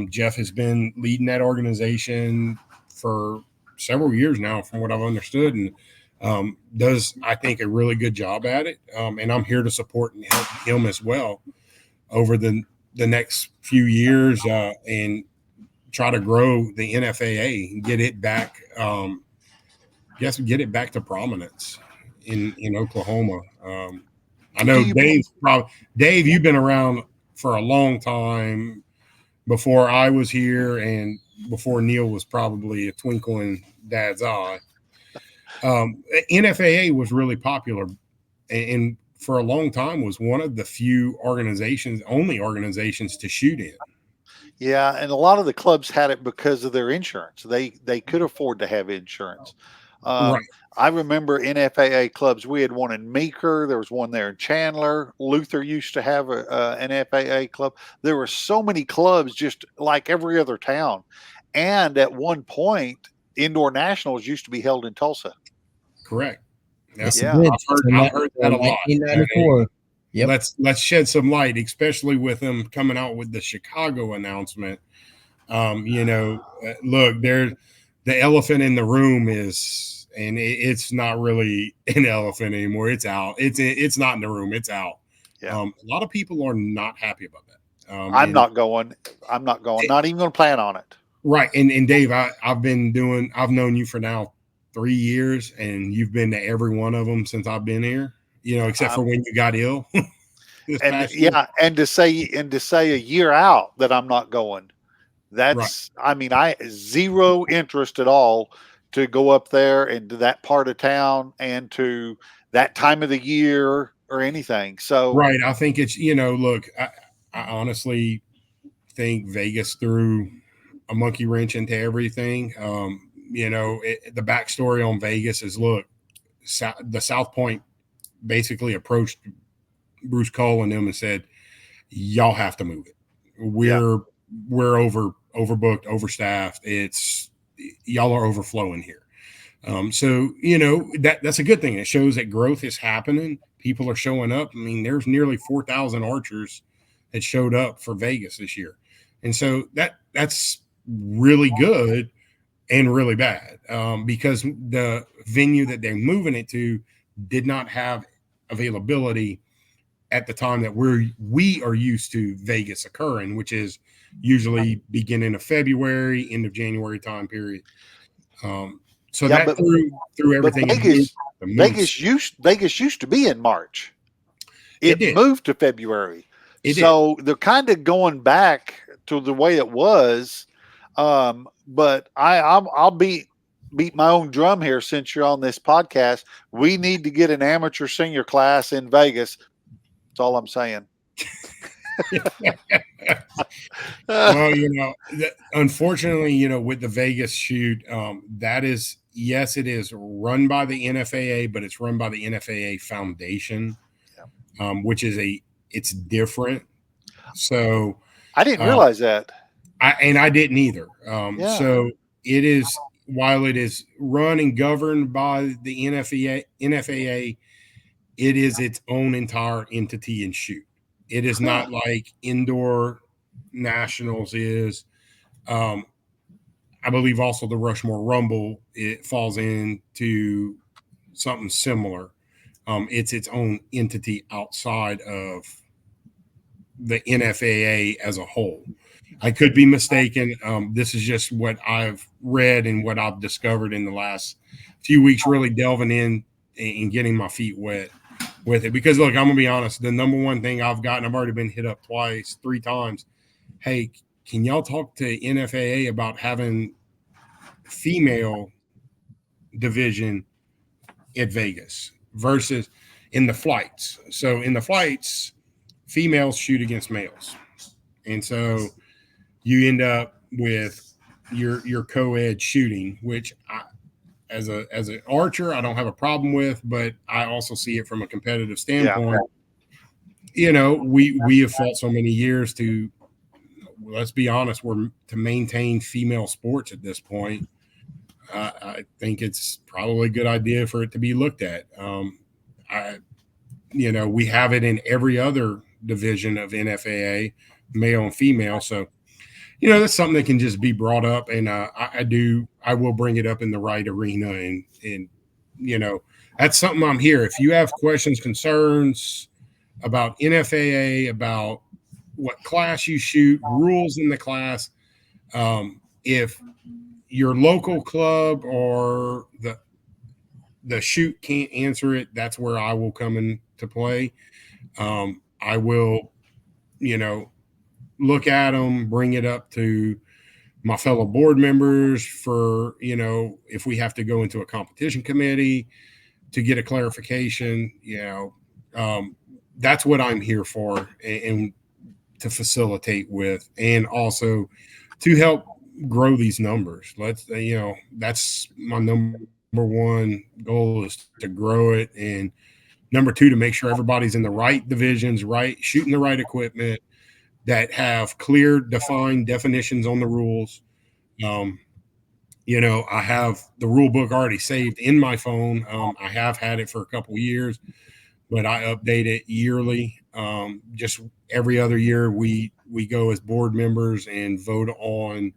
Jeff has been leading that organization for several years now, from what I've understood, and does, I think, a really good job at it. And I'm here to support and help him as well over the next few years, and try to grow the NFAA and get it back. Get it back to prominence in Oklahoma. I know Dave, you've been around for a long time, before I was here and before Neil was probably a twinkle in Dad's eye. NFAA was really popular, and for a long time was one of the few only organizations to shoot in. Yeah, and a lot of the clubs had it because of their insurance. They could afford to have insurance. Right. I remember NFAA clubs. We had one in Meeker. There was one there in Chandler. Luther used to have an NFAA club. There were so many clubs, just like every other town. And at one point, indoor nationals used to be held in Tulsa. Correct. Yes, Yeah. I've heard that a lot. 1994. Yep. Let's shed some light, especially with them coming out with the Chicago announcement. Look, there's the elephant in the room is, and it's not really an elephant anymore. It's out. It's not in the room. It's out. Yeah. A lot of people are not happy about that. I'm not going. Not even going to plan on it. Right. And Dave, I've known you for now 3 years, and you've been to every one of them since I've been here, except for when you got ill. And to say a year out that I'm not going, that's right. I mean, I zero interest at all to go up there and to that part of town and to that time of the year or anything. So right. I think it's, look, I honestly think Vegas threw a monkey wrench into everything. The backstory on Vegas is, look, the South Point basically approached Bruce Cole and them and said, y'all have to move it. We're overbooked, overstaffed. Y'all are overflowing here. So that's a good thing. It shows that growth is happening. People are showing up. I mean, there's nearly 4,000 archers that showed up for Vegas this year. And so that's really good and really bad, because the venue that they're moving it to did not have availability at the time that we are used to Vegas occurring, which is usually beginning of February, end of January time period. So that threw everything. Vegas used to be in March. It moved to February. They're kind of going back to the way it was. But I'll beat my own drum here since you're on this podcast. We need to get an amateur senior class in Vegas. That's all I'm saying. Well, unfortunately, with the Vegas shoot, that is, yes, it is run by the NFAA, but it's run by the NFAA Foundation, which is it's different. So I didn't realize that. I didn't either. So it is, while it is run and governed by the NFAA, it is its own entire entity and shoot. It is not like indoor nationals is. I believe also the Rushmore Rumble, it falls into something similar. It's its own entity outside of the NFAA as a whole. I could be mistaken. This is just what I've read and what I've discovered in the last few weeks, really delving in and getting my feet wet with it. Because, look, I'm going to be honest. The number one thing I've gotten, I've already been hit up 3 times. Hey, can y'all talk to NFAA about having female division at Vegas versus in the flights? So in the flights, females shoot against males. And so you end up with your co-ed shooting, which as an archer, I don't have a problem with, but I also see it from a competitive standpoint. Yeah. We have fought so many years to, let's be honest, to maintain female sports at this point. I think it's probably a good idea for it to be looked at. We have it in every other division of NFAA, male and female. So, that's something that can just be brought up. And I will bring it up in the right arena. And that's something I'm here. If you have questions, concerns about NFAA, about what class you shoot, rules in the class, if your local club or the shoot can't answer it, that's where I will come into play. I will, look at them, bring it up to my fellow board members for, if we have to go into a competition committee to get a clarification, that's what I'm here for, and to facilitate with, and also to help grow these numbers. That's my number one goal, is to grow it. And number two, to make sure everybody's in the right divisions, right, shooting the right equipment, that have clear, defined definitions on the rules. I have the rule book already saved in my phone. I have had it for a couple of years, but I update it yearly. Just every other year, we go as board members and vote on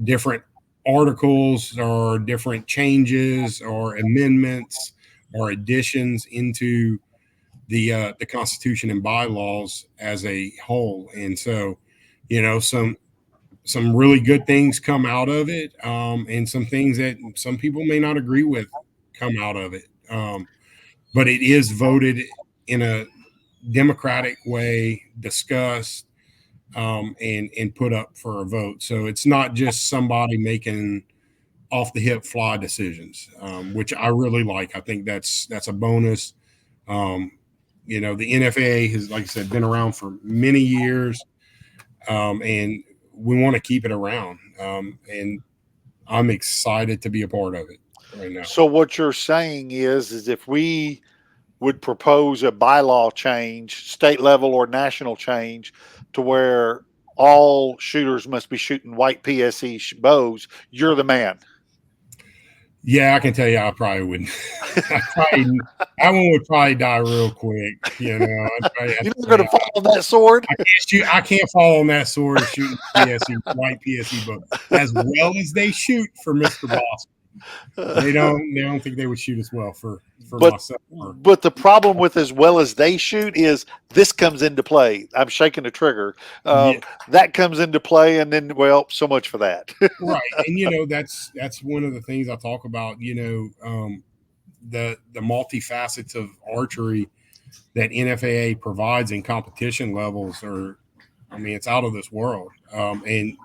different articles or different changes or amendments or additions into the Constitution and bylaws as a whole. And so, some really good things come out of it, and some things that some people may not agree with come out of it. But it is voted in a democratic way, discussed, and put up for a vote. So it's not just somebody making off the hip fly decisions, which I really like. I think that's a bonus. The NFAA has, like I said, been around for many years, and we want to keep it around. And I'm excited to be a part of it right now. So what you're saying is if we would propose a bylaw change, state level or national change, to where all shooters must be shooting white PSE bows, you're the man. Yeah, I can tell you, I probably wouldn't. That one would probably die real quick. You're not going to fall on that sword. I can't fall on that sword shooting white PSE bows as well as they shoot for Mr. Boston. They don't think they would shoot as well for myself. But the problem with as well as they shoot is this comes into play. I'm shaking the trigger. That comes into play, and then, well, so much for that. Right. And that's one of the things I talk about, the multifacets of archery that NFAA provides in competition levels it's out of this world. And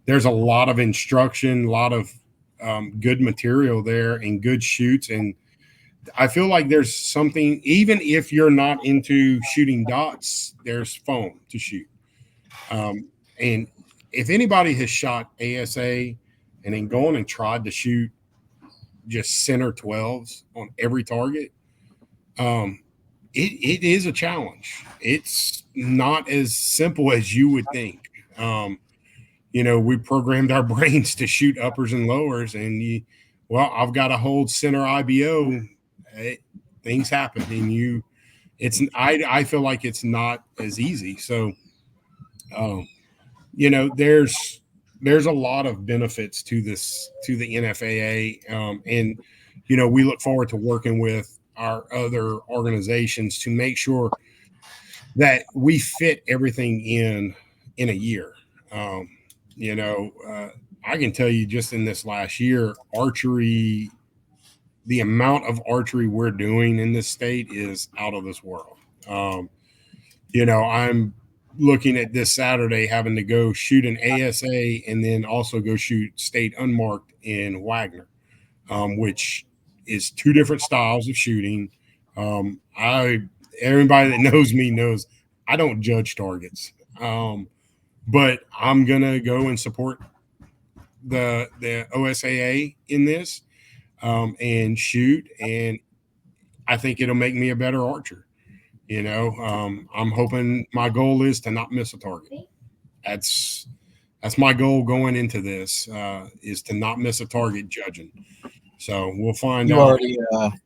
there's a lot of instruction, a lot of good material there and good shoots. And I feel like there's something, even if you're not into shooting dots, there's foam to shoot. And if anybody has shot ASA and then gone and tried to shoot just center 12s on every target, it is a challenge. It's not as simple as you would think. We programmed our brains to shoot uppers and lowers, and I've got to hold center IBO. Things happen, and I feel like it's not as easy. So, there's a lot of benefits to the NFAA, and we look forward to working with our other organizations to make sure that we fit everything in a year. I can tell you, just in this last year, archery, the amount of archery we're doing in this state is out of this world. I'm looking at this Saturday having to go shoot an ASA and then also go shoot state unmarked in Wagner, which is two different styles of shooting. Everybody that knows me knows I don't judge targets. But I'm gonna go and support the OSAA in this and shoot, and I think it'll make me a better archer. I'm hoping, my goal is to not miss a target. That's my goal going into this, is to not miss a target judging. So we'll find out.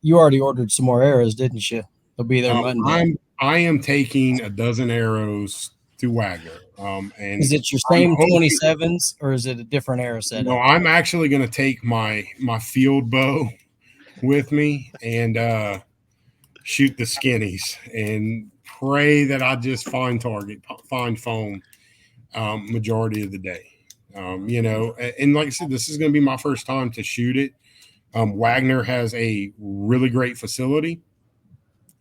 You already ordered some more arrows, didn't you? They'll be there Monday. I am taking a dozen arrows to Wagner. And is it your same 27s or is it a different arrow set? No, I'm actually going to take my field bow with me and shoot the skinnies and pray that I just find foam majority of the day. And like I said, this is going to be my first time to shoot it. Wagner has a really great facility.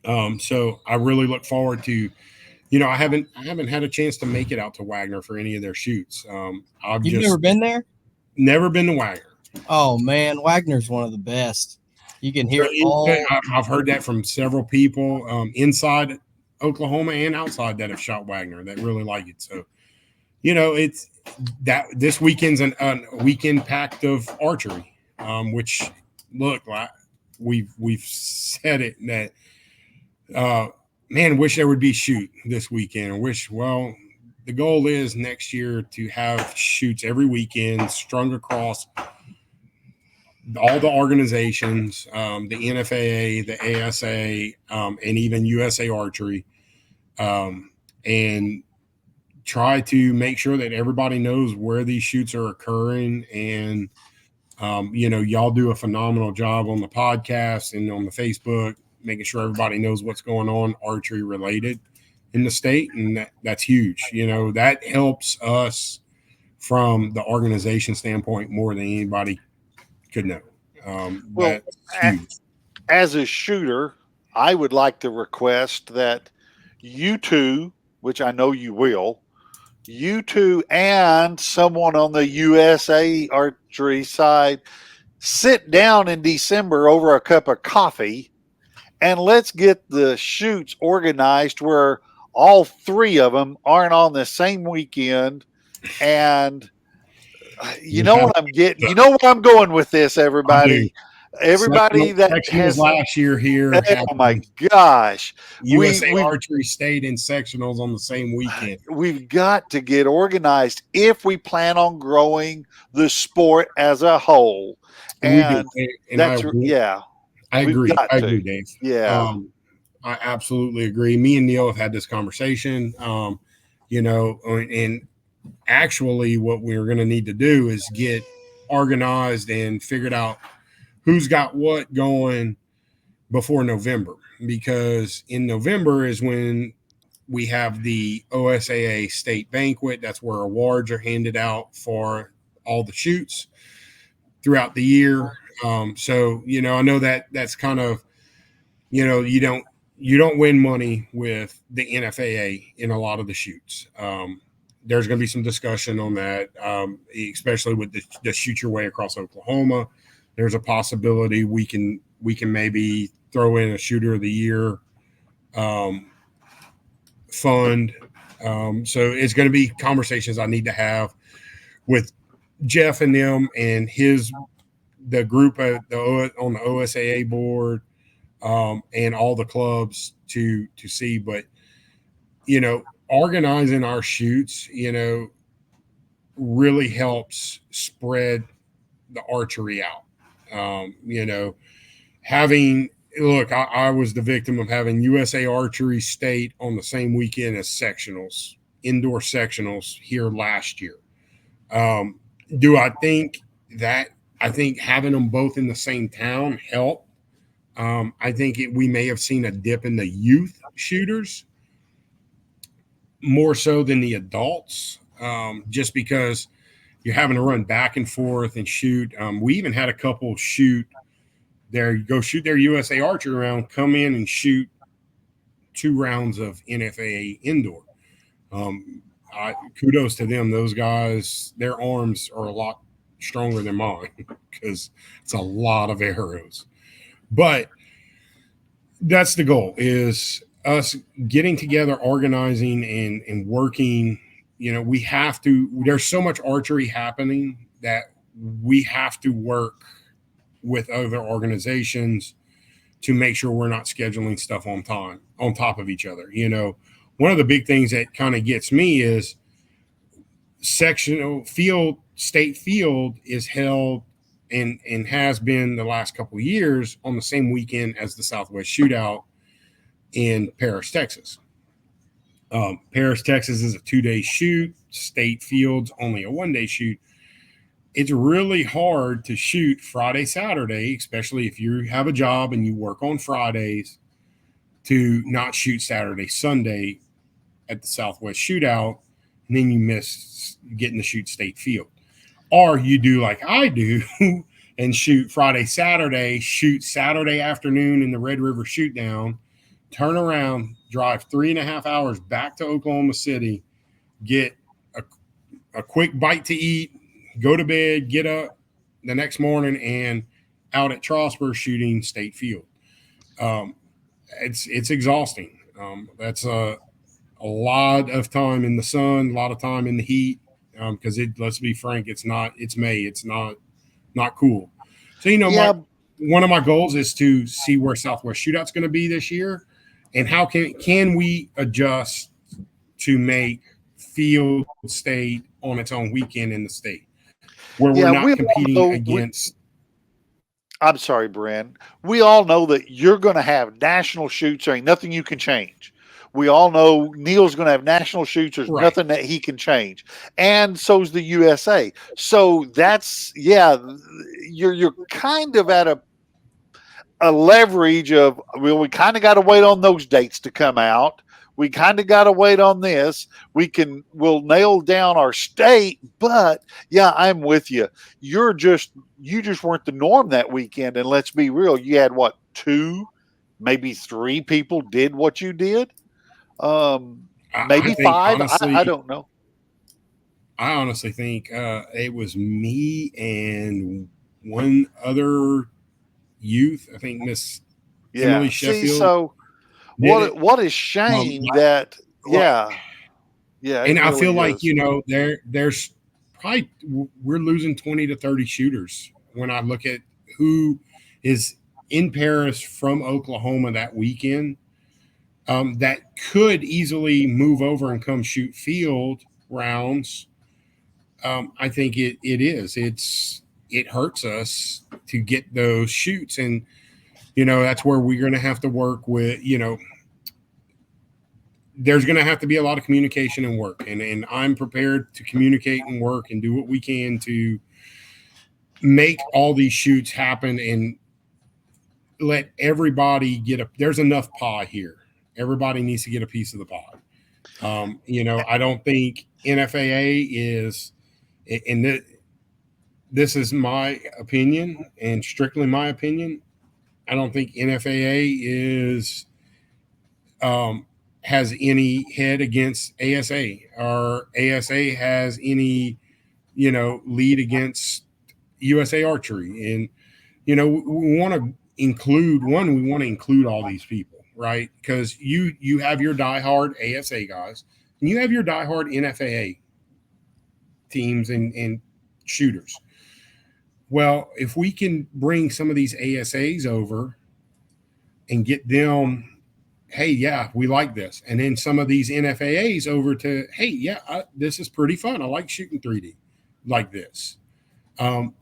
So I really look forward to, I haven't had a chance to make it out to Wagner for any of their shoots. You've never been there? Never been to Wagner. Oh man, Wagner's one of the best. You can hear it all. I've heard that from several people inside Oklahoma and outside that have shot Wagner that really like it. So, it's that this weekend's a weekend packed of archery, which look, we've said it that, man, wish there would be shoot this weekend. The goal is next year to have shoots every weekend strung across all the organizations, the NFAA, the ASA, and even USA Archery, and try to make sure that everybody knows where these shoots are occurring. And, y'all do a phenomenal job on the podcast and on the Facebook, making sure everybody knows what's going on archery related in the state. And that's huge. That helps us from the organization standpoint more than anybody could know. As a shooter, I would like to request that you two, which I know you will, you two and someone on the USA Archery side, sit down in December over a cup of coffee and let's get the shoots organized where all three of them aren't on the same weekend. And you know what I'm getting? You know where I'm going with this, everybody? Everybody that has last year here. Oh my gosh. USA Archery stayed in sectionals on the same weekend. We've got to get organized if we plan on growing the sport as a whole. And that's, yeah. I agree. I agree, Dave. Yeah. I absolutely agree. Me and Neil have had this conversation, and actually what we're going to need to do is get organized and figured out who's got what going before November, because in November is when we have the OSAA state banquet. That's where awards are handed out for all the shoots throughout the year. So, I know that's kind of, you don't win money with the NFAA in a lot of the shoots. There's going to be some discussion on that, especially with the Shoot Your Way Across Oklahoma. There's a possibility we can maybe throw in a Shooter of the Year fund. So it's going to be conversations I need to have with Jeff and them and the group on the OSAA board, and all the clubs to see. But organizing our shoots, really helps spread the archery out. I was the victim of having USA Archery State on the same weekend as sectionals, indoor sectionals here last year. I think having them both in the same town helped. I think we may have seen a dip in the youth shooters more so than the adults, just because you're having to run back and forth and shoot. We even had a couple shoot their USA Archery round, come in and shoot 2 rounds of NFAA indoor. Kudos to them. Those guys, their arms are a lot stronger than mine because it's a lot of arrows. But that's the goal, is us getting together, organizing, and working. We have to. There's so much archery happening that we have to work with other organizations to make sure we're not scheduling stuff on time on top of each other. One of the big things that kind of gets me is sectional field, state field is held and has been the last couple of years on the same weekend as the Southwest Shootout in Paris, Texas. Paris, Texas is a 2-day shoot. State field's only a 1-day shoot. It's really hard to shoot Friday, Saturday, especially if you have a job and you work on Fridays, to not shoot Saturday, Sunday at the Southwest Shootout, and then you miss getting to shoot state field. Or you do like I do and shoot Friday, Saturday, shoot Saturday afternoon in the Red River shoot down, turn around, drive 3.5 hours back to Oklahoma City, get a quick bite to eat, go to bed, get up the next morning, and out at Trosper shooting state field. It's exhausting. That's a lot of time in the sun, a lot of time in the heat. Because let's be frank, it's May. It's not cool. So, one of my goals is to see where Southwest Shootout's going to be this year, and how can we adjust to make field state on its own weekend in the state, where we're not competing against. I'm sorry, Bryn. We all know that you're going to have national shoots. There ain't nothing you can change. We all know Neil's going to have national shoots. There's nothing that he can change. And so's the USA. So that's, you're kind of at a leverage of, well, we kind of got to wait on those dates to come out. We kind of got to wait on this. We'll nail down our state, but yeah, I'm with you. You just weren't the norm that weekend. And let's be real. You had 2, maybe 3 people did what you did. Maybe 5. Honestly, I don't know. I honestly think it was me and one other youth. I think Miss Emily Sheffield. See, so what a shame that and really I feel like there's probably we're losing 20 to 30 shooters when I look at who is in Paris from Oklahoma that weekend. That could easily move over and come shoot field rounds. I think it hurts us to get those shoots. And, that's where we're going to have to work with, there's going to have to be a lot of communication and work. And I'm prepared to communicate and work and do what we can to make all these shoots happen and let everybody there's enough pie here. Everybody needs to get a piece of the pie. I don't think NFAA is, and this is my opinion and strictly my opinion. I don't think NFAA is has any head against ASA, or ASA has any lead against USA Archery. And we want to include all these people. Right, because you have your diehard ASA guys, and you have your diehard NFAA teams and shooters. Well, if we can bring some of these ASAs over and get them, hey, yeah, we like this, and then some of these NFAAs over to, hey, yeah, this is pretty fun. I like shooting 3D like this.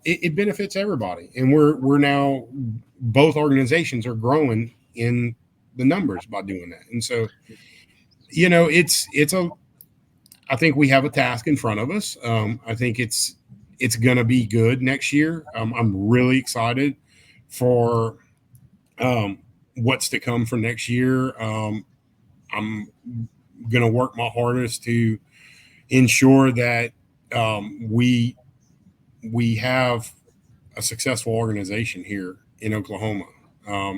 It benefits everybody, and we're now, both organizations are growing in the numbers by doing that. And so, I think we have a task in front of us. I think it's going to be good next year. I'm really excited for what's to come for next year. I'm going to work my hardest to ensure that we have a successful organization here in Oklahoma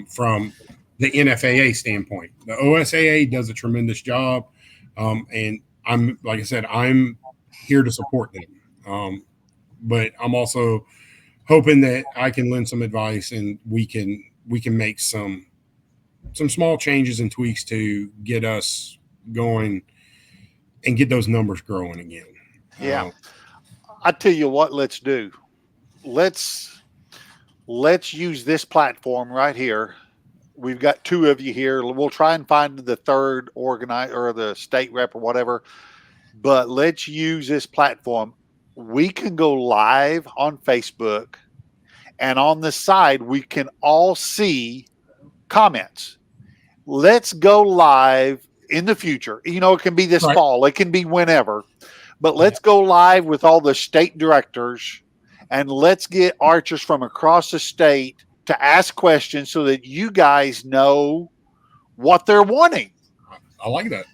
from the NFAA standpoint. The OSAA does a tremendous job. And I'm here to support them. But I'm also hoping that I can lend some advice and we can make some some small changes and tweaks to get us going and get those numbers growing again. Yeah. I tell you what, let's do. Let's use this platform right here. We've got 2 of you here. We'll try and find the third organizer or the state rep or whatever, but let's use this platform. We can go live on Facebook, and on the side, we can all see comments. Let's go live in the future. You know, it can be this fall, it can be whenever, but let's go live with all the state directors, and let's get archers from across the state to ask questions so that you guys know what they're wanting. I like that.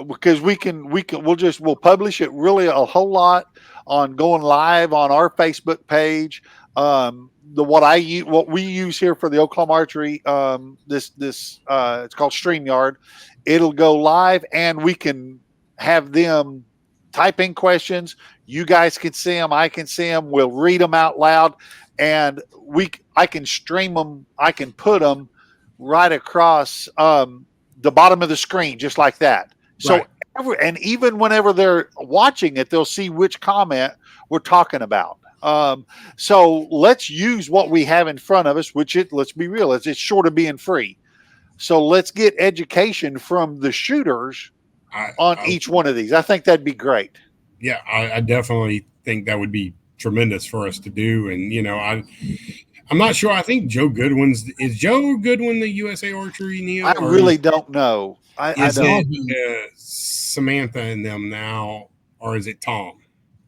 Because we'll publish it really a whole lot on going live on our Facebook page. What we use here for the Oklahoma Archery, it's called StreamYard. It'll go live, and we can have them type in questions. You guys can see them. I can see them. We'll read them out loud, and I can stream them. I can put them right across the bottom of the screen, just like that. So, and even whenever they're watching it, they'll see which comment we're talking about. So let's use what we have in front of us, let's be real, it's short of being free. So let's get education from the shooters on each one of these. I think that'd be great. Yeah, I definitely think that would be tremendous for us to do. And, you know, I'm not sure. I think Joe Goodwin is Joe Goodwin the USA Archery, Neil? I really don't know. I don't. It Samantha and them now, or is it Tom?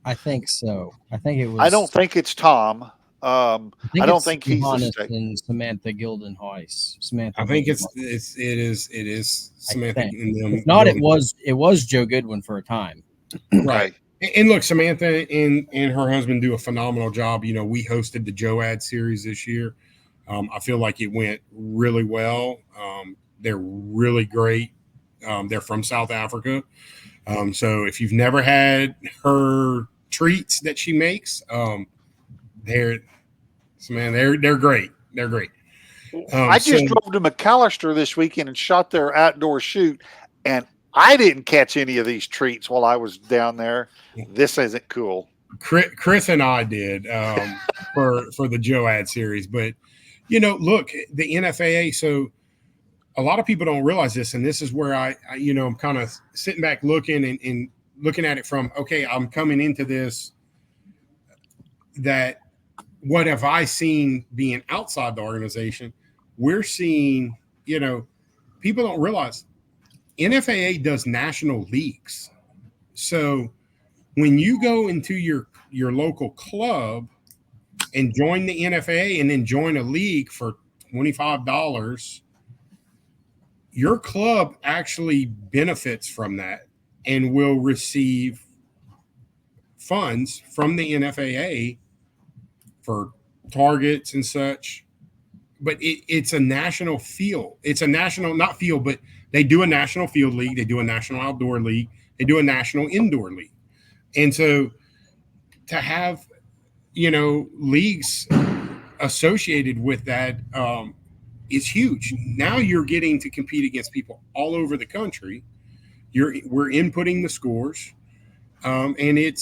I think so. I think it was. I don't think it's Tom. I don't think he's and Samantha Gildenhuis. Samantha. I think it is Samantha and them. If not, it was Joe Goodwin for a time. Right. And look, Samantha and her husband do a phenomenal job. You know, we hosted the Joad series this year. I feel like it went really well. They're really great. They're from South Africa. So if you've never had her treats that she makes, they're great. They're great. I just drove to McAllister this weekend and shot their outdoor shoot, and I didn't catch any of these treats while I was down there. This isn't cool. Chris and I did for the Joad series, but you know, look, the NFAA. So a lot of people don't realize this, and this is where I'm kind of sitting back looking and looking at it from, okay, I'm coming into this. That what have I seen being outside the organization? We're seeing, you know, people don't realize NFAA does national leagues. So when you go into your local club and join the NFAA and then join a league for $25, your club actually benefits from that and will receive funds from the NFAA for targets and such. But it's a national field. It's a national, not field, but they do a national field league. They do a national outdoor league. They do a national indoor league. And so to have, you know, leagues associated with that is huge. Now you're getting to compete against people all over the country. We're inputting the scores. And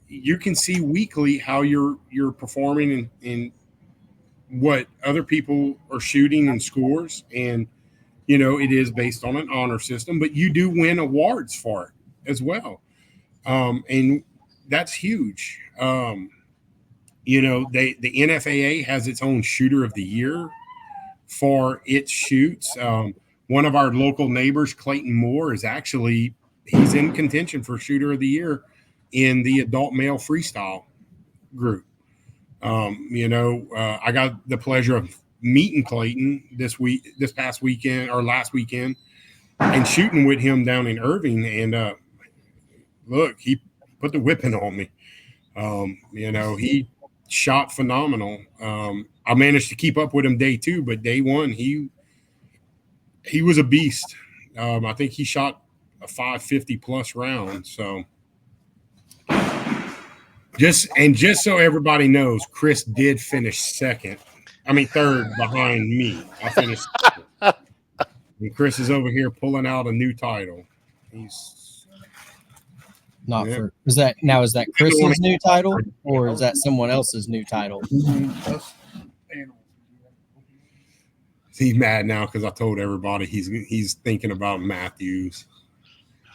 you can see weekly how you're performing in what other people are shooting in scores. And, you know, it is based on an honor system, but you do win awards for it as well. And that's huge. You know, the NFAA has its own shooter of the year for its shoots. One of our local neighbors, Clayton Moore, he's in contention for shooter of the year in the adult male freestyle group. You know, I got the pleasure of meeting Clayton this past weekend or last weekend and shooting with him down in Irving. And look, he put the whipping on me. You know, he shot phenomenal. I managed to keep up with him day 2, but day 1, he was a beast. I think he shot a 550 plus round. So just so everybody knows, Chris did finish third behind me. I finished second. And Chris is over here pulling out a new title. He's Not yeah. for is that Chris's new title or is that someone else's new title? He's mad now because I told everybody he's thinking about Matthews.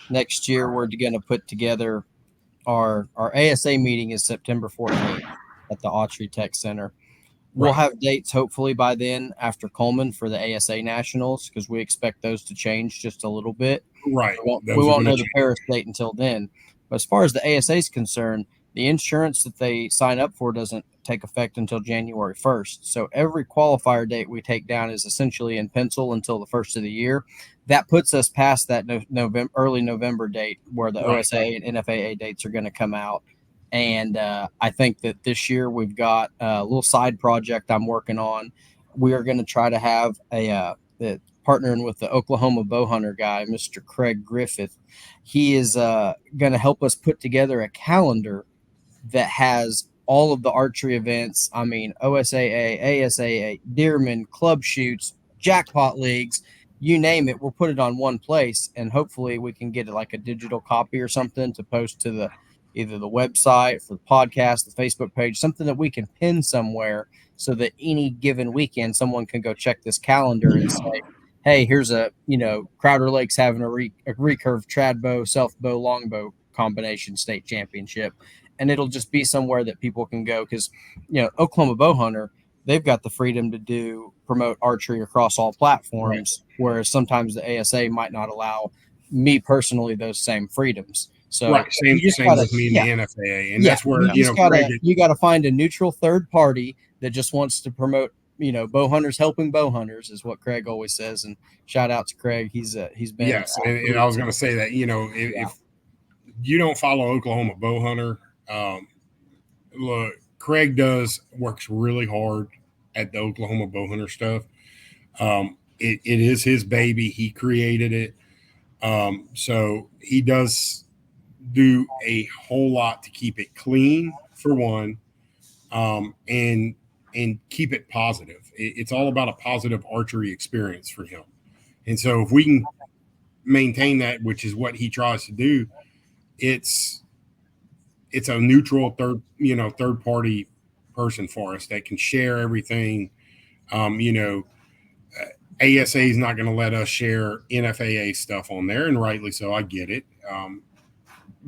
Next year we're going to put together our ASA meeting is September 14th at the Archery Tech Center. We'll have dates hopefully by then after Coleman for the ASA Nationals because we expect those to change just a little bit. Right. We won't know the Paris date until then. But as far as the ASA is concerned, the insurance that they sign up for doesn't take effect until January 1st. So every qualifier date we take down is essentially in pencil until the first of the year. That puts us past that early November date where the OSA and NFAA dates are going to come out. And I think that this year we've got a little side project I'm working on. We are going to try to have partnering with the Oklahoma Bowhunter guy, Mr. Craig Griffith. He is going to help us put together a calendar that has all of the archery events. I mean, OSAA, ASAA, Deerman, club shoots, jackpot leagues, you name it. We'll put it on one place, and hopefully we can get like a digital copy or something to post to either the website, for the podcast, the Facebook page, something that we can pin somewhere so that any given weekend someone can go check this calendar and say, hey, here's Crowder Lake's having a recurve trad bow, self bow, longbow combination state championship. And it'll just be somewhere that people can go because, Oklahoma Bowhunter, they've got the freedom to promote archery across all platforms, whereas sometimes the ASA might not allow me personally those same freedom. So same with me and the NFAA, and that's where you got to find a neutral third party that just wants to promote. Bow hunters helping bow hunters is what Craig always says. And shout out to Craig. He's been and I was going to say that if you don't follow Oklahoma Bowhunter, look, Craig works really hard at the Oklahoma Bowhunter stuff. It is his baby. He created it. So he does do a whole lot to keep it clean for one, and keep it positive. It's all about a positive archery experience for him. And so if we can maintain that, which is what he tries to do, it's a neutral third party person for us that can share everything. ASA is not going to let us share NFAA stuff on there, and rightly so. I get it.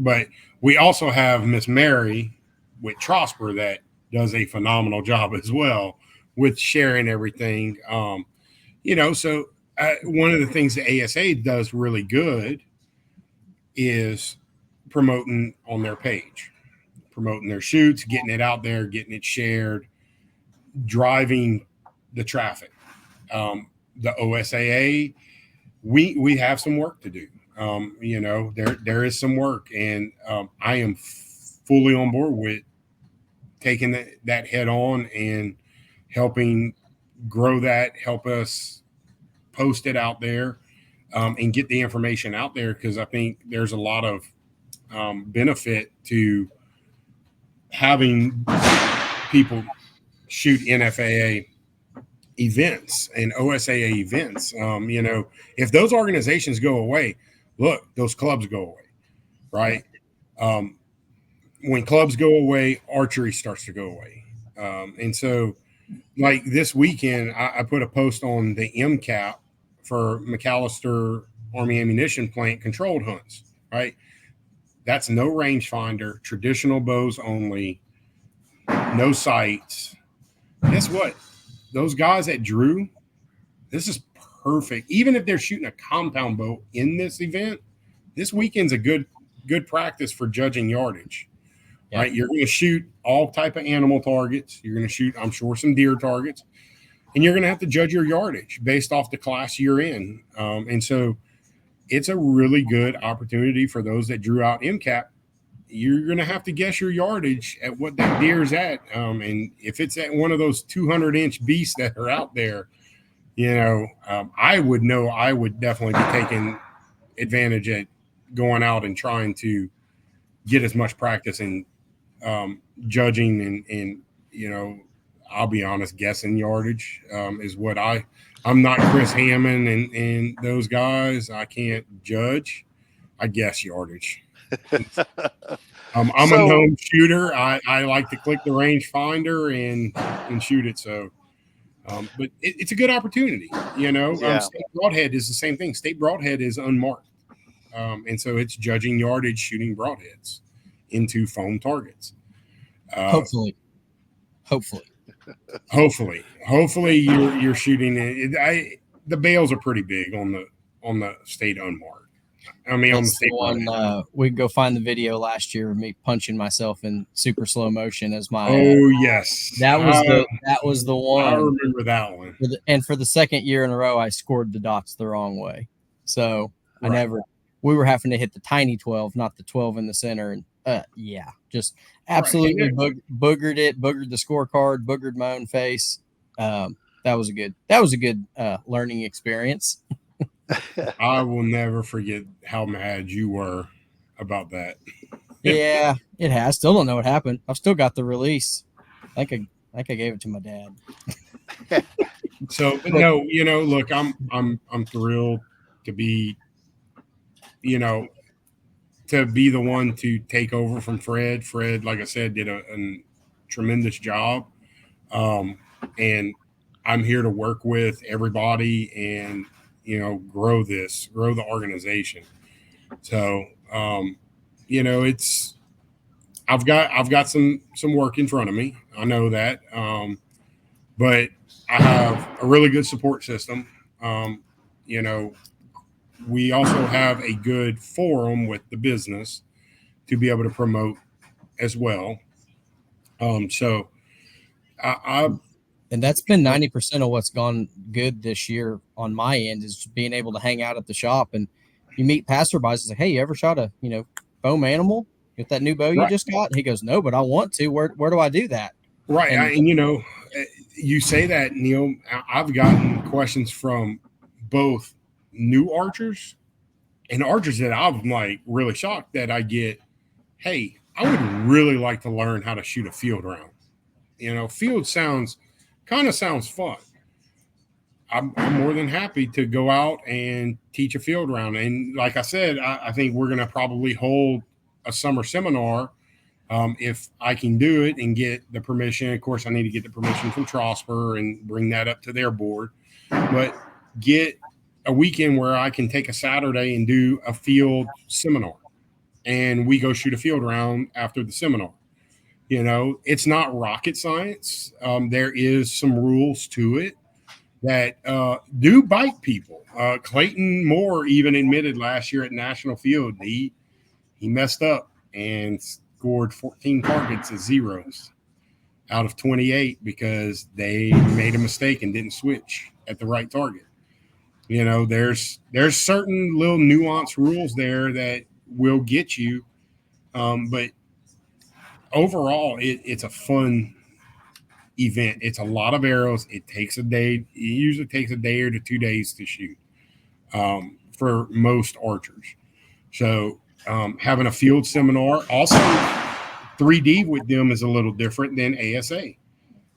But we also have Miss Mary with Trosper that does a phenomenal job as well with sharing everything. So one of the things the ASA does really good is promoting on their page, promoting their shoots, getting it out there, getting it shared, driving the traffic. The OSAA, we have some work to do. There is some work, and I am fully on board with taking that head on and helping grow that, help us post it out there, and get the information out there, because I think there's a lot of benefit to having people shoot NFAA events and OSAA events. If those organizations go away, look, those clubs go away, right? When clubs go away, archery starts to go away. And so, like this weekend, I put a post on the MCAP for McAllister Army Ammunition Plant controlled hunts, right? That's no rangefinder, traditional bows only, no sights. Guess what? Those guys that drew, this is perfect. Even if they're shooting a compound bow in this event, this weekend's a good practice for judging yardage. Yeah. Right? You're going to shoot all type of animal targets. You're going to shoot, I'm sure, some deer targets, and you're going to have to judge your yardage based off the class you're in. And so it's a really good opportunity for those that drew out MCAP. You're going to have to guess your yardage at what that deer's at. And if it's at one of those 200-inch beasts that are out there, I would definitely be taking advantage at going out and trying to get as much practice in judging. And I'll be honest, guessing yardage is what I'm not Chris Hammond and those guys. I can't judge. I guess yardage. I'm a So known shooter. I like to click the range finder and shoot it. So, but it's a good opportunity. yeah, State Broadhead is the same thing. State Broadhead is unmarked, and so it's judging yardage, shooting broadheads into foam targets. Hopefully. Hopefully you're shooting it. The bales are pretty big on the state unmarked. I mean, on the That's state the one. We go find the video last year of me punching myself in super slow motion as my. Oh yes, That was the I one. remember that one. And for the second year in a row, I scored the dots the wrong way. So Right. we were having to hit the tiny 12, not the 12 in the center. And just absolutely boogered the scorecard, boogered my own face. That was a good learning experience. I will never forget how mad you were about that. Yeah, it has. Still don't know what happened. I've still got the release. I think I gave it to my dad. So, but no, look, I'm thrilled to be, to be the one to take over from Fred. Fred, like I said, did a tremendous job, and I'm here to work with everybody and grow the organization. So, it's I've got some work in front of me. I know that, but I have a really good support system. You know, we also have a good forum with the business to be able to promote as well. So I And that's been 90% of what's gone good this year on my end is being able to hang out at the shop and you meet passerbys. It's like, hey, you ever shot a foam animal with that new bow you right, just got? And he goes, no, but I want to. Where do I do that? right, And and you say that, Neil. I've gotten questions from both new archers and archers that I'm like really shocked that I get. Hey, I would really like to learn how to shoot a field round. Field sounds fun. I'm more than happy to go out and teach a field round. And like I said, I think we're going to probably hold a summer seminar if I can do it and get the permission. Of course, I need to get the permission from Trosper and bring that up to their board. But get a weekend where I can take a Saturday and do a field seminar. And we go shoot a field round after the seminar. It's not rocket science. There is some rules to it that do bite people. Clayton Moore even admitted last year at National Field he messed up and scored 14 targets as zeros out of 28 because they made a mistake and didn't switch at the right target. There's certain little nuanced rules there that will get you, but overall, it's a fun event. It's a lot of arrows. It takes a day. It usually takes a day or 2 days to shoot for most archers. So having a field seminar, also 3D with them is a little different than ASA.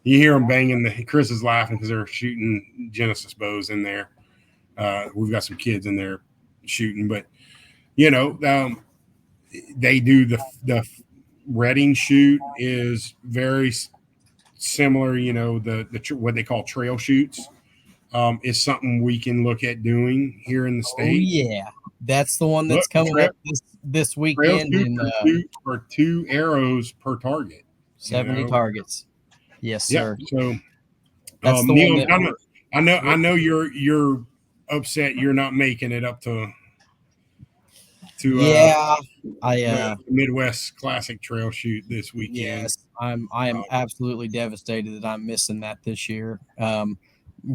You hear them banging. Chris is laughing because they're shooting Genesis bows in there. We've got some kids in there shooting, but they do the Redding shoot is very similar. The what they call trail shoots is something we can look at doing here in the state. Oh yeah, that's the one that's coming up this weekend. For 2 arrows per target, 70 targets. Yes, sir. Yeah. So that's the Neil, one that I know you're upset you're not making it up to Midwest Classic Trail shoot this weekend. Yes, I am absolutely devastated that I'm missing that this year.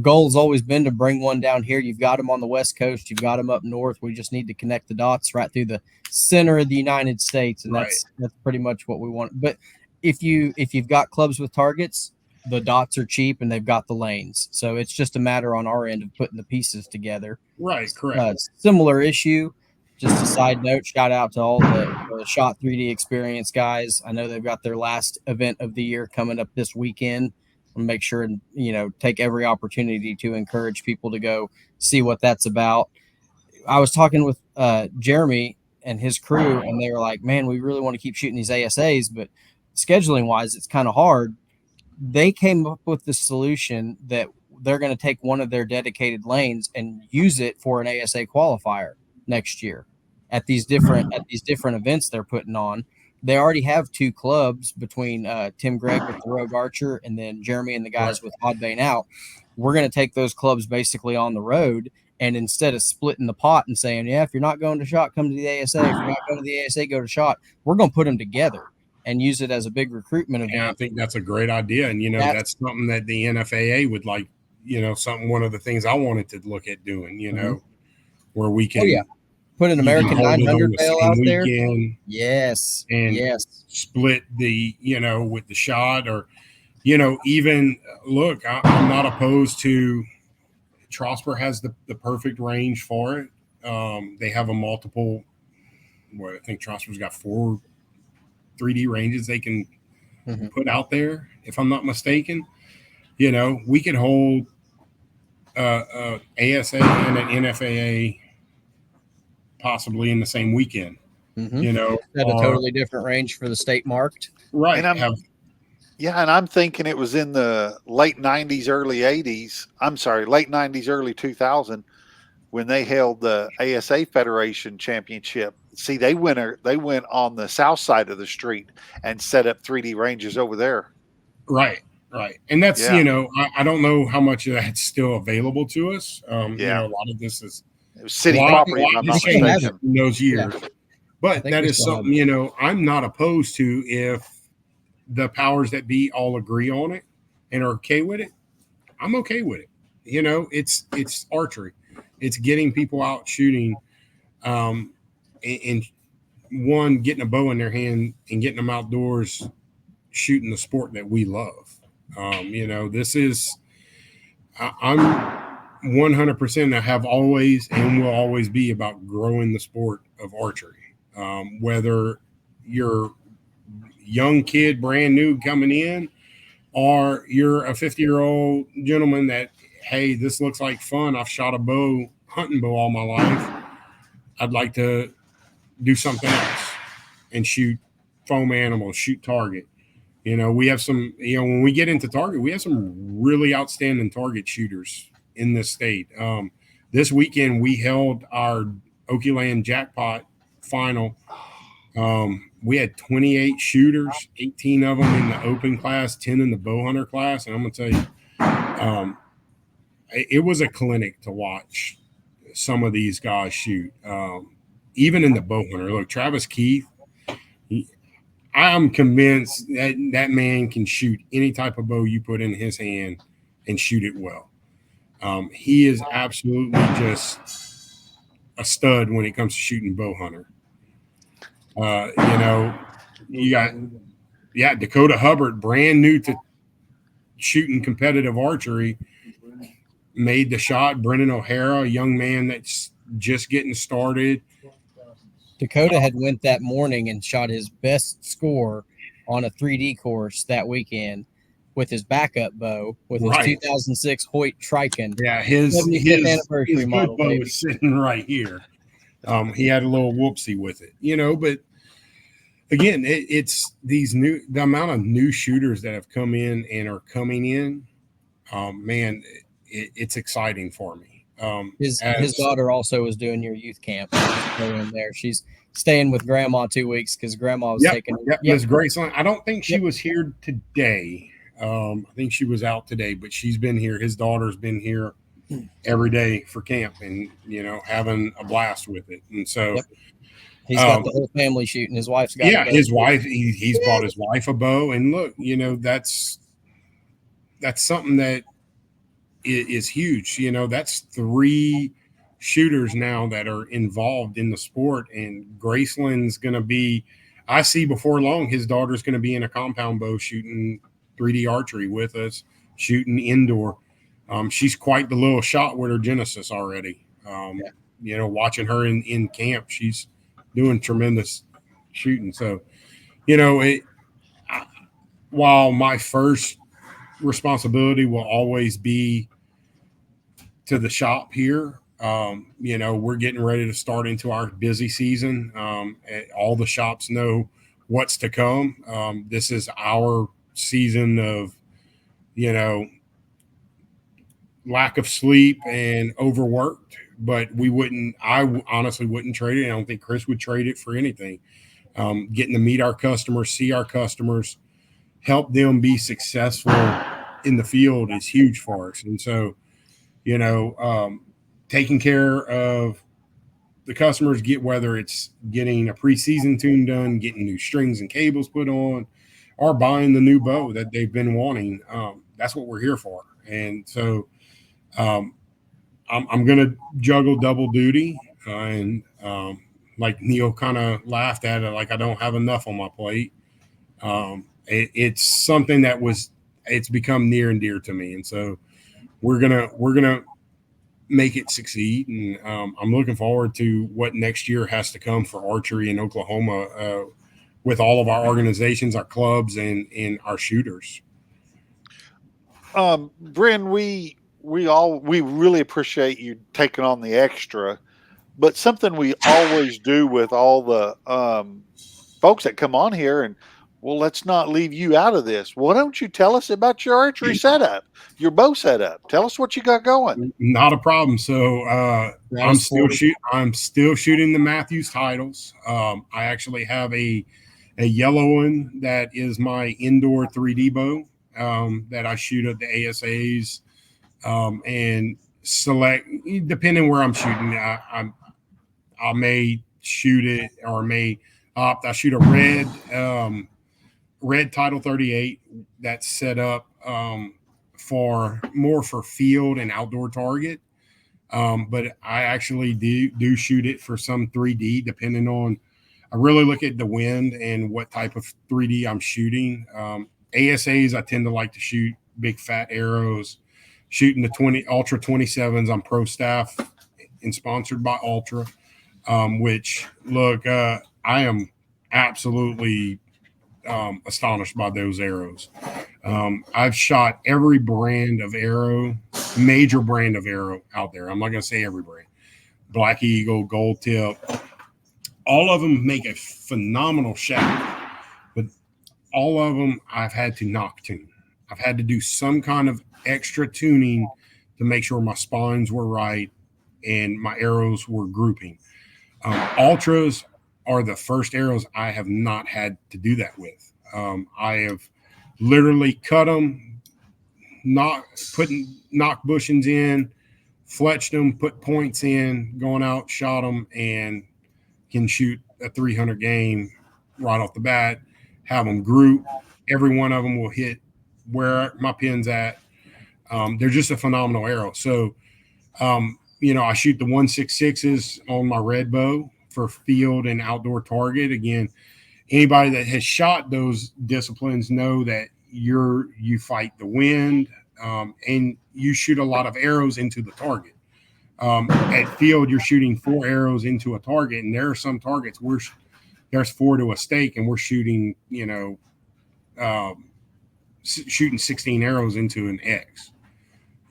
Goal has always been to bring one down here. You've got them on the West Coast. You've got them up north. We just need to connect the dots right through the center of the United States, and that's pretty much what we want. But if you've got clubs with targets, the dots are cheap and they've got the lanes. So it's just a matter on our end of putting the pieces together. Right, correct. Similar issue. Just a side note, shout out to all the Shot 3D Experience guys. I know they've got their last event of the year coming up this weekend. and make sure and, take every opportunity to encourage people to go see what that's about. I was talking with Jeremy and his crew, and they were like, man, we really want to keep shooting these ASAs, but scheduling wise, it's kind of hard. They came up with the solution that they're going to take one of their dedicated lanes and use it for an ASA qualifier next year at these different events they're putting on. They already have 2 clubs between Tim Gregg with the Rogue Archer and then Jeremy and the guys with Odd Bane Out. We're going to take those clubs basically on the road, and instead of splitting the pot and saying, yeah, if you're not going to shot, come to the ASA. If you're not going to the ASA, go to shot. We're going to put them together and use it as a big recruitment event. I think that's a great idea. And, that's something that the NFAA would like, one of the things I wanted to look at doing, where we can put an American 900 bale out there. Yes. And split the, with the shot or, even look, I'm not opposed to Trosper has the perfect range for it. They have a multiple, I think Trosper's got 4 3D ranges they can put out there, if I'm not mistaken. We could hold ASA and an NFAA possibly in the same weekend. At a totally different range for the state marked. Right. And and I'm thinking it was in the late 90s, early 80s. I'm sorry, late 90s, early 2000 when they held the ASA Federation Championship. See, they went on the south side of the street and set up 3D ranges over there. Right. And that's, I don't know how much of that's still available to us. A lot of this is city property in those years. Yeah. But that is something, I'm not opposed to if the powers that be all agree on it and are okay with it. I'm okay with it. It's archery. It's getting people out shooting, and getting a bow in their hand and getting them outdoors shooting the sport that we love. This is, I'm 100% I have always and will always be about growing the sport of archery. Whether you're young kid, brand new coming in, or you're a 50-year-old gentleman that, hey, this looks like fun. I've shot a hunting bow all my life. I'd like to do something else and shoot foam animals, shoot target. We have some, when we get into target, we have some really outstanding target shooters in this state. This weekend, we held our Okie-Land jackpot final. We had 28 shooters, 18 of them in the open class, 10 in the bow hunter class. And I'm going to tell you, it was a clinic to watch some of these guys shoot. Even in the bow hunter, look, Travis Keith, I'm convinced that man can shoot any type of bow you put in his hand and shoot it well. He is absolutely just a stud when it comes to shooting bow hunter. You got, Dakota Hubbard, brand new to shooting competitive archery, made the shot. Brendan O'Hara, a young man that's just getting started. Dakota had went that morning and shot his best score on a 3D course that weekend with his backup bow, with his 2006 Hoyt Triton. Yeah, his 75th anniversary model bow is sitting right here. He had a little whoopsie with it, but again, it's the amount of new shooters that have come in and are coming in. Man, it's exciting for me. His daughter also was doing your youth camp. In there, she's staying with grandma 2 weeks because grandma was taking. Miss Graceland. I don't think she was here today. I think she was out today, but she's been here. His daughter's been here every day for camp, and having a blast with it. And so he's got the whole family shooting. His wife's got his wife. He's bought his wife a bow, and look, that's something that is huge. That's 3 shooters now that are involved in the sport, and Graceland's going to be, I see before long, his daughter's going to be in a compound bow shooting 3D archery with us, shooting indoor. She's quite the little shot with her Genesis already. Watching her in camp, she's doing tremendous shooting. So, while my first responsibility will always be to the shop here. We're getting ready to start into our busy season. All the shops know what's to come. This is our season of, lack of sleep and overworked, but I honestly wouldn't trade it. I don't think Chris would trade it for anything. Getting to meet our customers, see our customers, help them be successful in the field is huge for us. And so, taking care of the customers, whether it's getting a preseason tune done, getting new strings and cables put on, or buying the new bow that they've been wanting. That's what we're here for. And so I'm going to juggle double duty. And like Neil kind of laughed at it, like I don't have enough on my plate. It's something it's become near and dear to me. And so we're gonna make it succeed. And I'm looking forward to what next year has to come for archery in Oklahoma with all of our organizations, our clubs, and our shooters. Bryn, we really appreciate you taking on the extra, but something we always do with all the folks that come on here, and well, let's not leave you out of this. Why don't you tell us about your archery setup, your bow setup? Tell us what you got going. Not a problem. So I'm still shooting the Matthews titles. I actually have a yellow one that is my indoor 3D bow that I shoot at the ASAs and select, depending where I'm shooting. I may shoot it or may opt. I shoot a red Title 38 that's set up for field and outdoor target. But I actually do shoot it for some 3D, depending on. I really look at the wind and what type of 3D I'm shooting. ASAs, I tend to like to shoot big fat arrows. Shooting the Ultra 27s. I'm pro staff and sponsored by Ultra. Which look, I am absolutely astonished by those arrows. I've shot every brand of arrow, major brand of arrow out there. I'm not going to say every brand. Black Eagle, Gold Tip, all of them make a phenomenal shaft, but all of them I've had to knock tune. I've had to do some kind of extra tuning to make sure my spines were right and my arrows were grouping. Ultras are the first arrows I have not had to do that with. I have literally cut them, knock bushings in, fletched them, put points in, going out, shot them, and can shoot a 300 game right off the bat, have them group. Every one of them will hit where my pin's at. They're just a phenomenal arrow. So, I shoot the 166s on my red bow for field and outdoor target. Again, anybody that has shot those disciplines know that you fight the wind and you shoot a lot of arrows into the target. At field, you're shooting 4 arrows into a target, and there are some targets where there's 4 to a stake, and we're shooting, shooting 16 arrows into an X.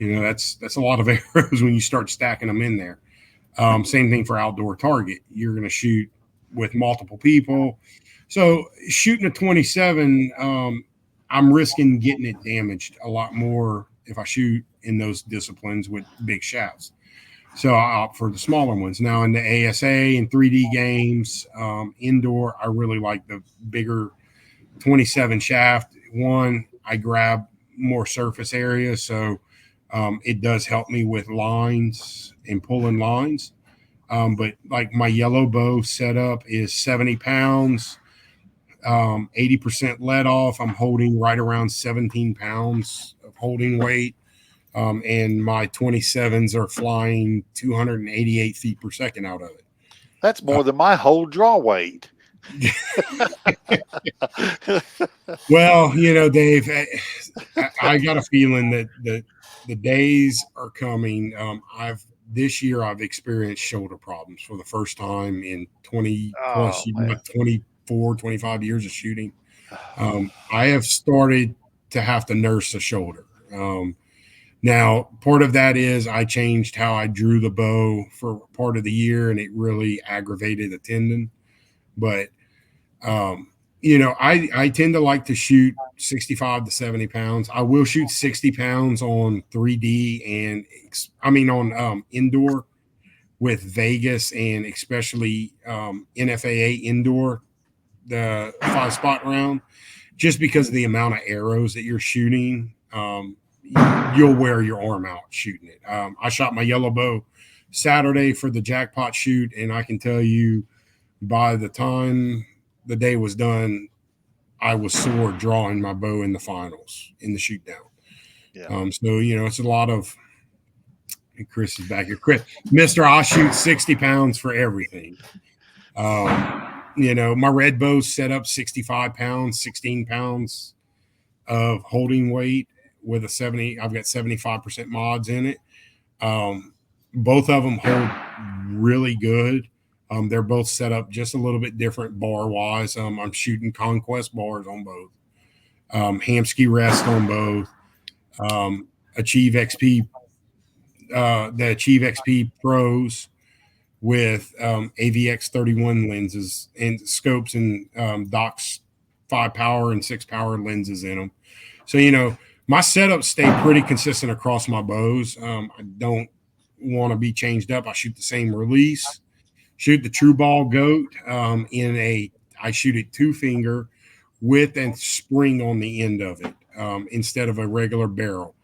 That's a lot of arrows when you start stacking them in there. Same thing for outdoor target. You're going to shoot with multiple people. So shooting a 27, I'm risking getting it damaged a lot more if I shoot in those disciplines with big shafts. So I opt for the smaller ones. Now in the ASA and 3D games, indoor, I really like the bigger 27 shaft. One, I grab more surface area, so it does help me with lines and pulling lines. But like my yellow bow setup is 70 pounds, 80% let off. I'm holding right around 17 pounds of holding weight. And my 27s are flying 288 feet per second out of it. That's more than my whole draw weight. Well, Dave, I got a feeling that the days are coming. This year I've experienced shoulder problems for the first time in 24, 25 years of shooting. I have started to have to nurse a shoulder. Now, part of that is I changed how I drew the bow for part of the year, and it really aggravated a tendon. But, I tend to like to shoot 65 to 70 pounds. I will shoot 60 pounds on 3D on indoor with Vegas and especially NFAA indoor, the 5-spot round, just because of the amount of arrows that you're shooting. You'll wear your arm out shooting it. I shot my yellow bow Saturday for the jackpot shoot, and I can tell you by the time the day was done, I was sore drawing my bow in the finals in the shoot down. Yeah. It's a lot of. Chris is back here. Chris, Mister, I'll shoot 60 pounds for everything. My red bow's set up 65 pounds, 16 pounds of holding weight with a 70. I've got 75% mods in it. Both of them hold really good. They're both set up just a little bit different bar wise. I'm shooting Conquest bars on both. Hamsky rest on both. Achieve XP, the Achieve XP Pros with AVX 31 lenses and scopes and Doc's 5 power and 6 power lenses in them. So, my setups stay pretty consistent across my bows. I don't want to be changed up. I shoot the same release, shoot the True Ball Goat I shoot it 2-finger with a spring on the end of it instead of a regular barrel.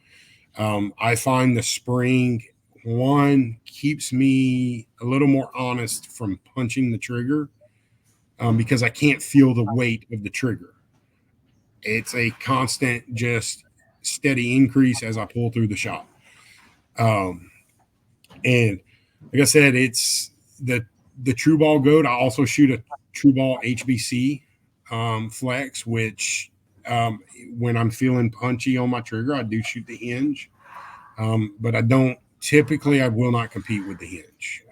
I find the spring, one, keeps me a little more honest from punching the trigger because I can't feel the weight of the trigger. It's a constant, just steady increase as I pull through the shot. And like I said, it's the True Ball Goat. I also shoot a True Ball HBC flex, which when I'm feeling punchy on my trigger, I do shoot the hinge. But I will not compete with the hinge.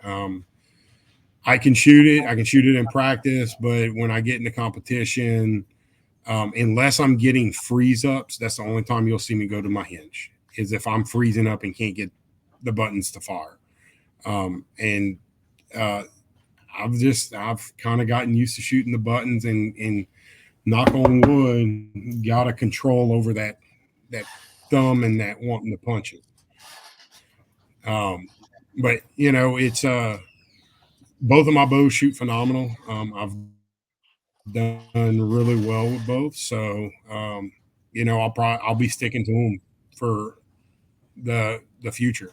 I can shoot it. I can shoot it in practice, but when I get into competition, unless I'm getting freeze ups, that's the only time you'll see me go to my hinge, is if I'm freezing up and can't get the buttons to fire. I've kind of gotten used to shooting the buttons and knock on wood, got a control over that thumb and that wanting to punch it. But it's both of my bows shoot phenomenal. I've done really well with both, so I'll be sticking to them for the future.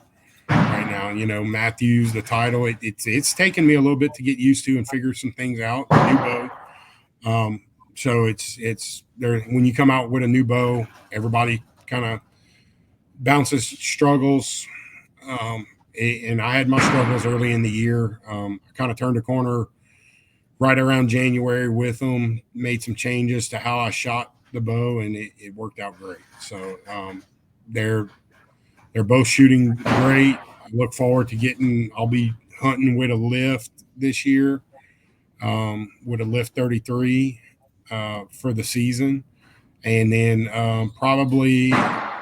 Right now, Matthews, the title, it's taken me a little bit to get used to and figure some things out. New bow. So it's there when you come out with a new bow, everybody kind of bounces, struggles. And I had my struggles early in the year. I kind of turned a corner right around January with them, made some changes to how I shot the bow, and it worked out great. So they're both shooting great. I look forward to I'll be hunting with a lift this year, with a lift 33 for the season. And then probably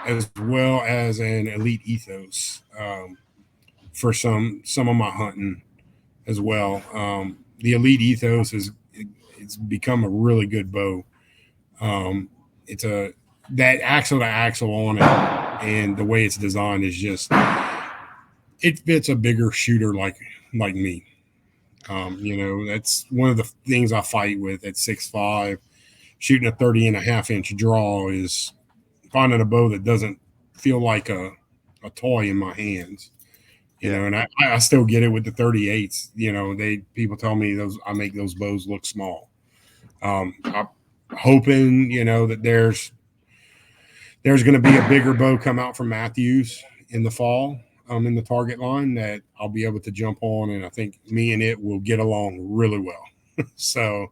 as well as an elite ethos for some of my hunting as well. The elite ethos it's become a really good bow. It's that axle to axle on it, and the way it's designed is just it fits a bigger shooter like me. That's one of the things I fight with at 6'5", shooting a 30.5-inch draw is finding a bow that doesn't feel like a toy in my hands. And I still get it with the 38s. People tell me I make those bows look small. I'm hoping, that there's going to be a bigger bow come out from Matthews in the fall, in the target line that I'll be able to jump on, and I think me and it will get along really well. So,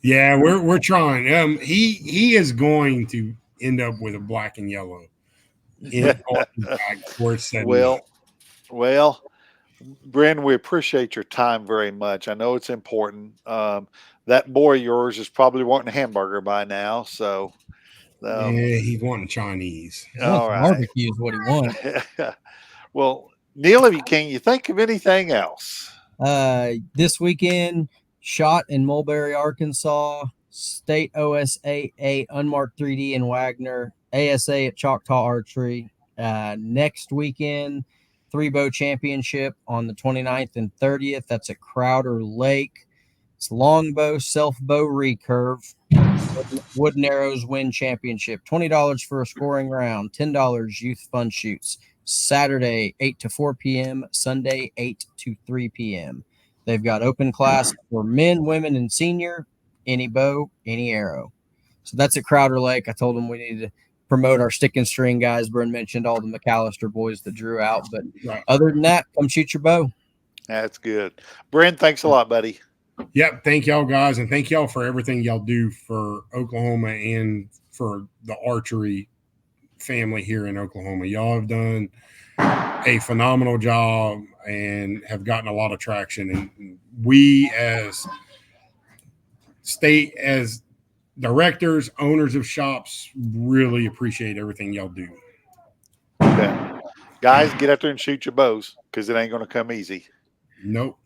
yeah, we're trying. He is going to end up with a black and yellow. Well, Bryn, we appreciate your time very much. I know it's important. That boy of yours is probably wanting a hamburger by now. So, um, Yeah, he's wanting Chinese. He wants all right. barbecue is what he wants. Well, Neil, if you can, you think of anything else? This weekend, shot in Mulberry, Arkansas, state OSAA unmarked 3D in Wagner, ASA at Choctaw Archery. Next weekend, three bow championship on the 29th and 30th. That's at Crowder Lake. It's longbow, self bow recurve. Wooden Arrows win championship. $20 for a scoring round. $10 youth fun shoots. Saturday 8 to 4 p.m. Sunday 8 to 3 p.m. They've got open class for men, women, and senior. Any bow, any arrow. So that's at Crowder Lake. I told them we needed to promote our stick and string guys. Bryn mentioned all the McAllister boys that drew out. But Right. other than that, come shoot your bow. That's good. Bryn, thanks a lot, buddy. Yep. Thank y'all guys. And thank y'all for everything y'all do for Oklahoma and for the archery family here in Oklahoma. Y'all have done a phenomenal job and have gotten a lot of traction. And we as state, as directors, owners of shops, really appreciate everything y'all do. Okay. Guys, get out there and shoot your bows because it ain't going to come easy. Nope.